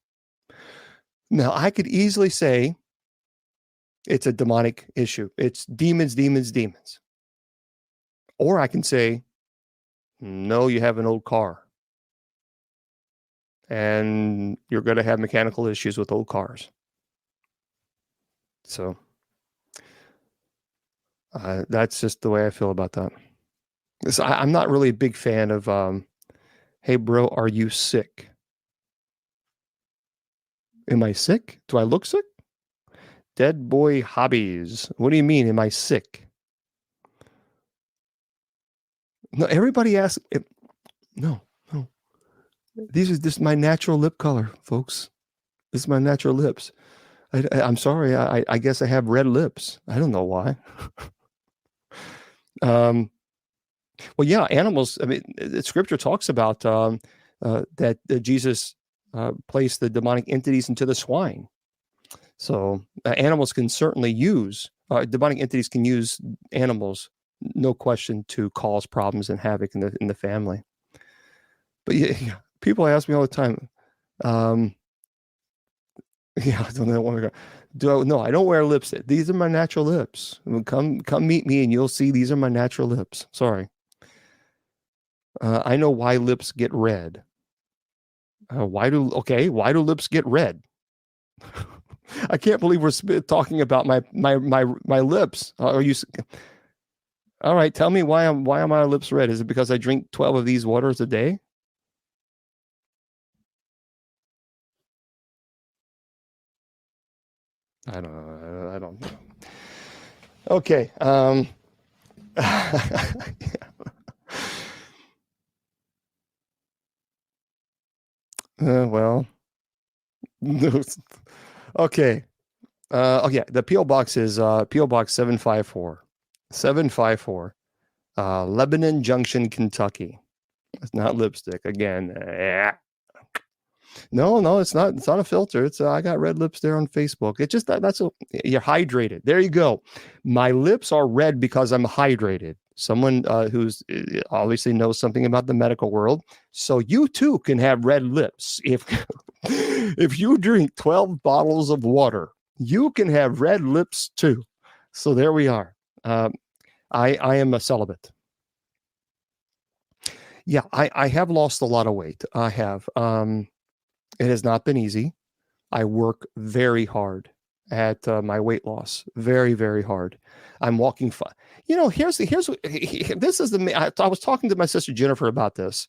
Now, I could easily say it's a demonic issue. It's demons. Or I can say, no, you have an old car, and you're going to have mechanical issues with old cars. So that's just the way I feel about that. I'm not really a big fan of, hey, bro, are you sick? Am I sick? Do I look sick? Dead boy hobbies. What do you mean? Am I sick? No, everybody asks. No. This is my natural lip color, folks. This is my natural lips. I'm sorry. I guess I have red lips. I don't know why. Well, yeah, animals. I mean, Scripture talks about that Jesus placed the demonic entities into the swine. So animals can certainly use, demonic entities can use animals, no question, to cause problems and havoc in the family. But yeah, people ask me all the time, I don't know. No, I don't wear lipstick. These are my natural lips. Come meet me and you'll see these are my natural lips. Sorry. I know why lips get red. Why do lips get red? I can't believe we're talking about my lips. Are you? All right, tell me why are my lips red? Is it because I drink 12 of these waters a day? I don't know. Okay. Well. Okay. Okay. The P.O. Box is P.O. Box 754, Lebanon Junction, Kentucky. It's not lipstick again. No, it's not. It's not a filter. It's I got red lips there on Facebook. It's just you're hydrated. There you go. My lips are red because I'm hydrated. Someone who's obviously knows something about the medical world. So you too can have red lips if if you drink 12 bottles of water. You can have red lips too. So there we are. I am a celibate. Yeah, I have lost a lot of weight. I have. It has not been easy. I work very hard at my weight loss. Very, very hard. I'm walking. Here's what, this is I was talking to my sister Jennifer about this.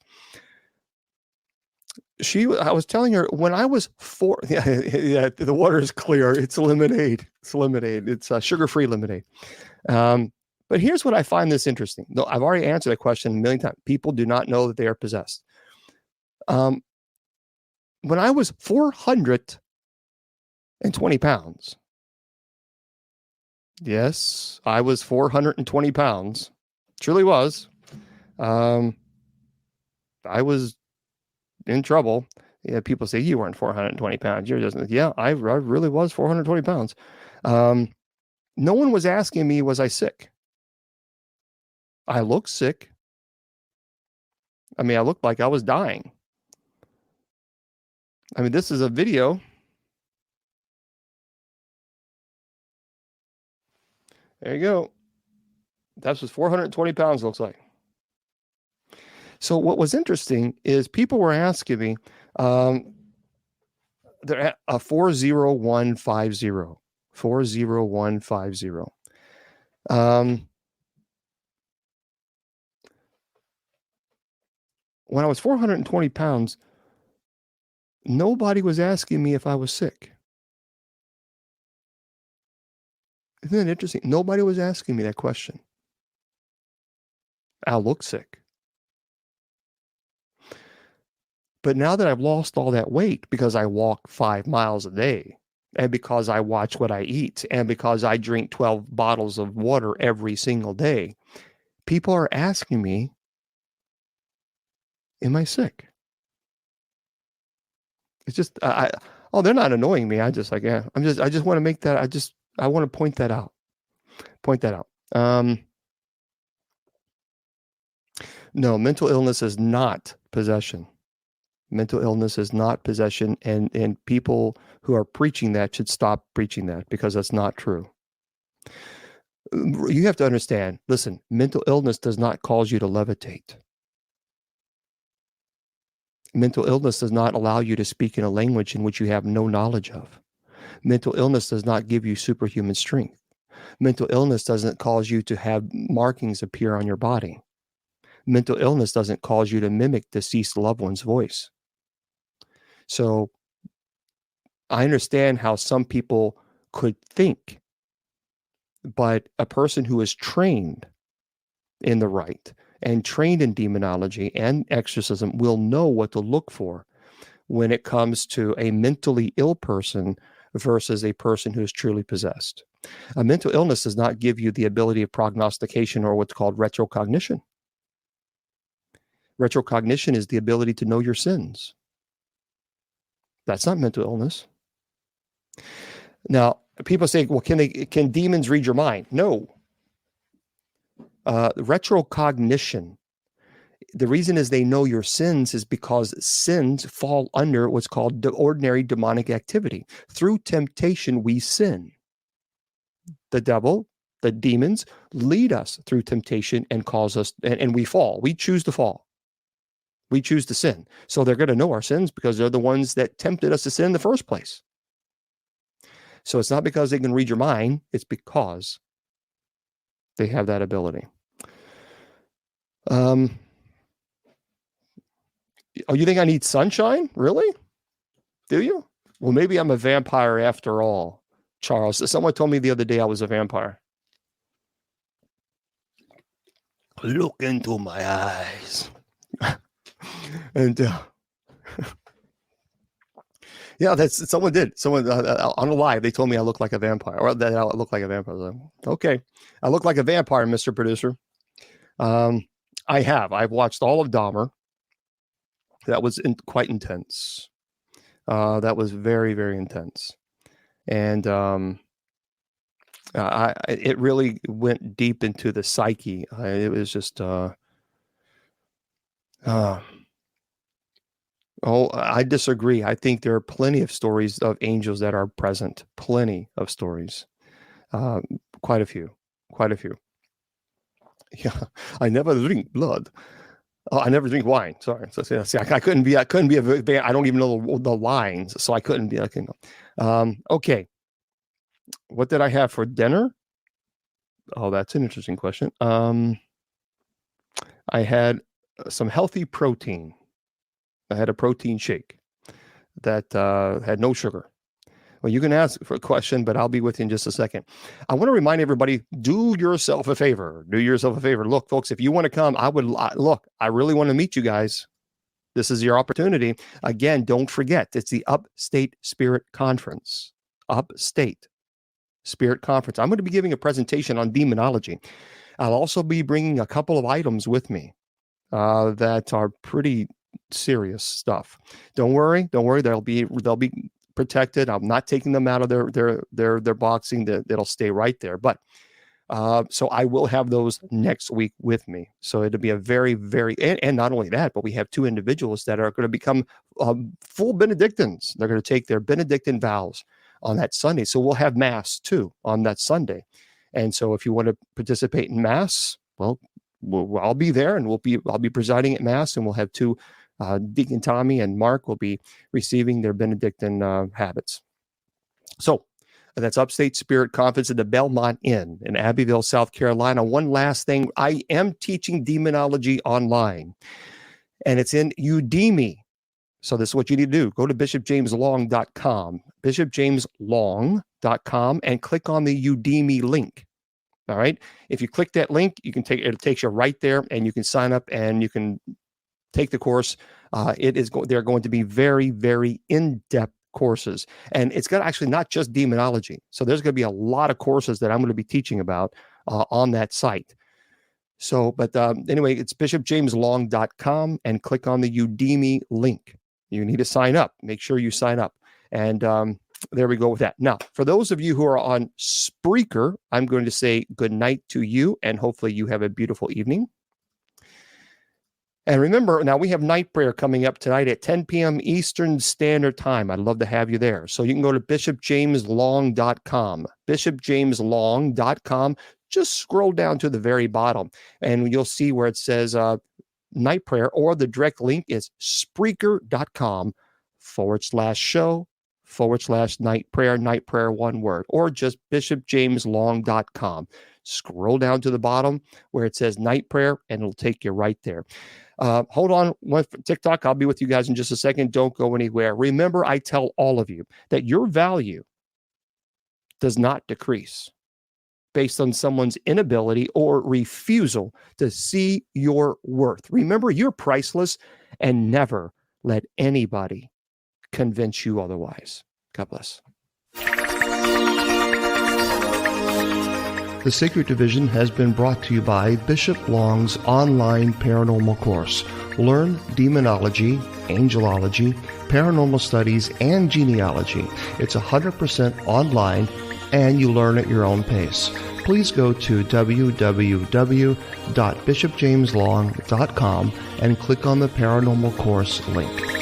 I was telling her when I was four. Yeah, the water is clear. It's lemonade. It's lemonade. It's sugar-free lemonade. But here's what I find this interesting. No, I've already answered that question a million times. People do not know that they are possessed. When I was 420 pounds, yes, I was 420 pounds. Truly was. I was in trouble. Yeah, people say you weren't 420 pounds. You're just, yeah, I really was 420 pounds. No one was asking me, was I sick? I looked sick. I mean, I looked like I was dying. I mean, this is a video. There you go. That's what 420 pounds looks like. So what was interesting is people were asking me, they're at a 40150. 40150. When I was 420 pounds, nobody was asking me if I was sick. Isn't that interesting? Nobody was asking me that question. I look sick. But now that I've lost all that weight because I walk 5 miles a day, and because I watch what I eat, and because I drink 12 bottles of water every single day, people are asking me, am I sick? It's just, they're not annoying me. I just like, yeah, I just want to make that, I want to point that out. No, mental illness is not possession. Mental illness is not possession, and people who are preaching that should stop preaching that because that's not true. You have to understand, listen, mental illness does not cause you to levitate. Mental illness does not allow you to speak in a language in which you have no knowledge of. Mental illness does not give you superhuman strength. Mental illness doesn't cause you to have markings appear on your body. Mental illness doesn't cause you to mimic deceased loved one's voice. So I understand how some people could think, but a person who is trained in the right and trained in demonology and exorcism will know what to look for when it comes to a mentally ill person versus a person who is truly possessed. A mental illness does not give you the ability of prognostication or what's called retrocognition. Retrocognition is the ability to know your sins. That's not mental illness. Now, people say, well, can demons read your mind? No. Retrocognition, the reason is they know your sins is because sins fall under what's called the ordinary demonic activity. Through temptation, we sin. The devil, the demons, lead us through temptation and cause us, and we fall. We choose to fall. We choose to sin. So they're going to know our sins because they're the ones that tempted us to sin in the first place. So it's not because they can read your mind. It's because they have that ability. Oh, you think I need sunshine? Really? Do you? Well, maybe I'm a vampire after all, Charles. Someone told me the other day I was a vampire. Look into my eyes. And yeah, that's someone did. Someone on a live, they told me I look like a vampire, or that I look like a vampire. I was like, okay, I look like a vampire, Mr. Producer. I've watched all of Dahmer. That was quite intense. That was very, very intense, and it really went deep into the psyche. It was just. I disagree. I think there are plenty of stories of angels that are present. Plenty of stories. Quite a few. Yeah, I never drink blood. Oh, I never drink wine. Sorry. So see, I couldn't be. I don't even know the lines, so I couldn't be. Okay. What did I have for dinner? Oh, that's an interesting question. I had some healthy protein. I had a protein shake that had no sugar. Well, you can ask for a question, but I'll be with you in just a second. I want to remind everybody, do yourself a favor. Do yourself a favor. Look, folks, if you want to come, I really want to meet you guys. This is your opportunity. Again, don't forget, it's the Upstate Spirit Conference. Upstate Spirit Conference. I'm going to be giving a presentation on demonology. I'll also be bringing a couple of items with me that are pretty serious stuff. Don't worry. They'll be protected. I'm not taking them out of their boxing. That'll stay right there. But so I will have those next week with me. So it'll be a very, very, and not only that, but we have two individuals that are going to become full Benedictines. They're going to take their Benedictine vows on that Sunday. So we'll have Mass too on that Sunday. And so if you want to participate in Mass, well, I'll be there, and I'll be presiding at Mass, and we'll have two. Deacon Tommy and Mark will be receiving their Benedictine habits. So that's Upstate Spirit Conference at the Belmont Inn in Abbeville, South Carolina. One last thing. I am teaching demonology online, and it's in Udemy. So this is what you need to do. Go to bishopjameslong.com, bishopjameslong.com, and click on the Udemy link. All right. If you click that link, it takes you right there, and you can sign up and you can take the course. They're going to be very, very in-depth courses, and it's got actually not just demonology. So there's going to be a lot of courses that I'm going to be teaching about on that site. So, but anyway, it's bishopjameslong.com, and click on the Udemy link. You need to sign up. Make sure you sign up. And there we go with that. Now, for those of you who are on Spreaker, I'm going to say good night to you, and hopefully you have a beautiful evening. And remember, now we have night prayer coming up tonight at 10 p.m. Eastern Standard Time. I'd love to have you there. So you can go to bishopjameslong.com, bishopjameslong.com. Just scroll down to the very bottom, and you'll see where it says night prayer, or the direct link is Spreaker.com/show/night prayer, one word, or just bishopjameslong.com. Scroll down to the bottom where it says night prayer, and it'll take you right there. Hold on with TikTok. I'll be with you guys in just a second. Don't go anywhere. Remember, I tell all of you that your value does not decrease based on someone's inability or refusal to see your worth. Remember, you're priceless, and never let anybody convince you otherwise. God bless. The Sacred Division has been brought to you by Bishop Long's online paranormal course. Learn demonology, angelology, paranormal studies, and genealogy. It's 100% online, and you learn at your own pace. Please go to www.bishopjameslong.com and click on the paranormal course link.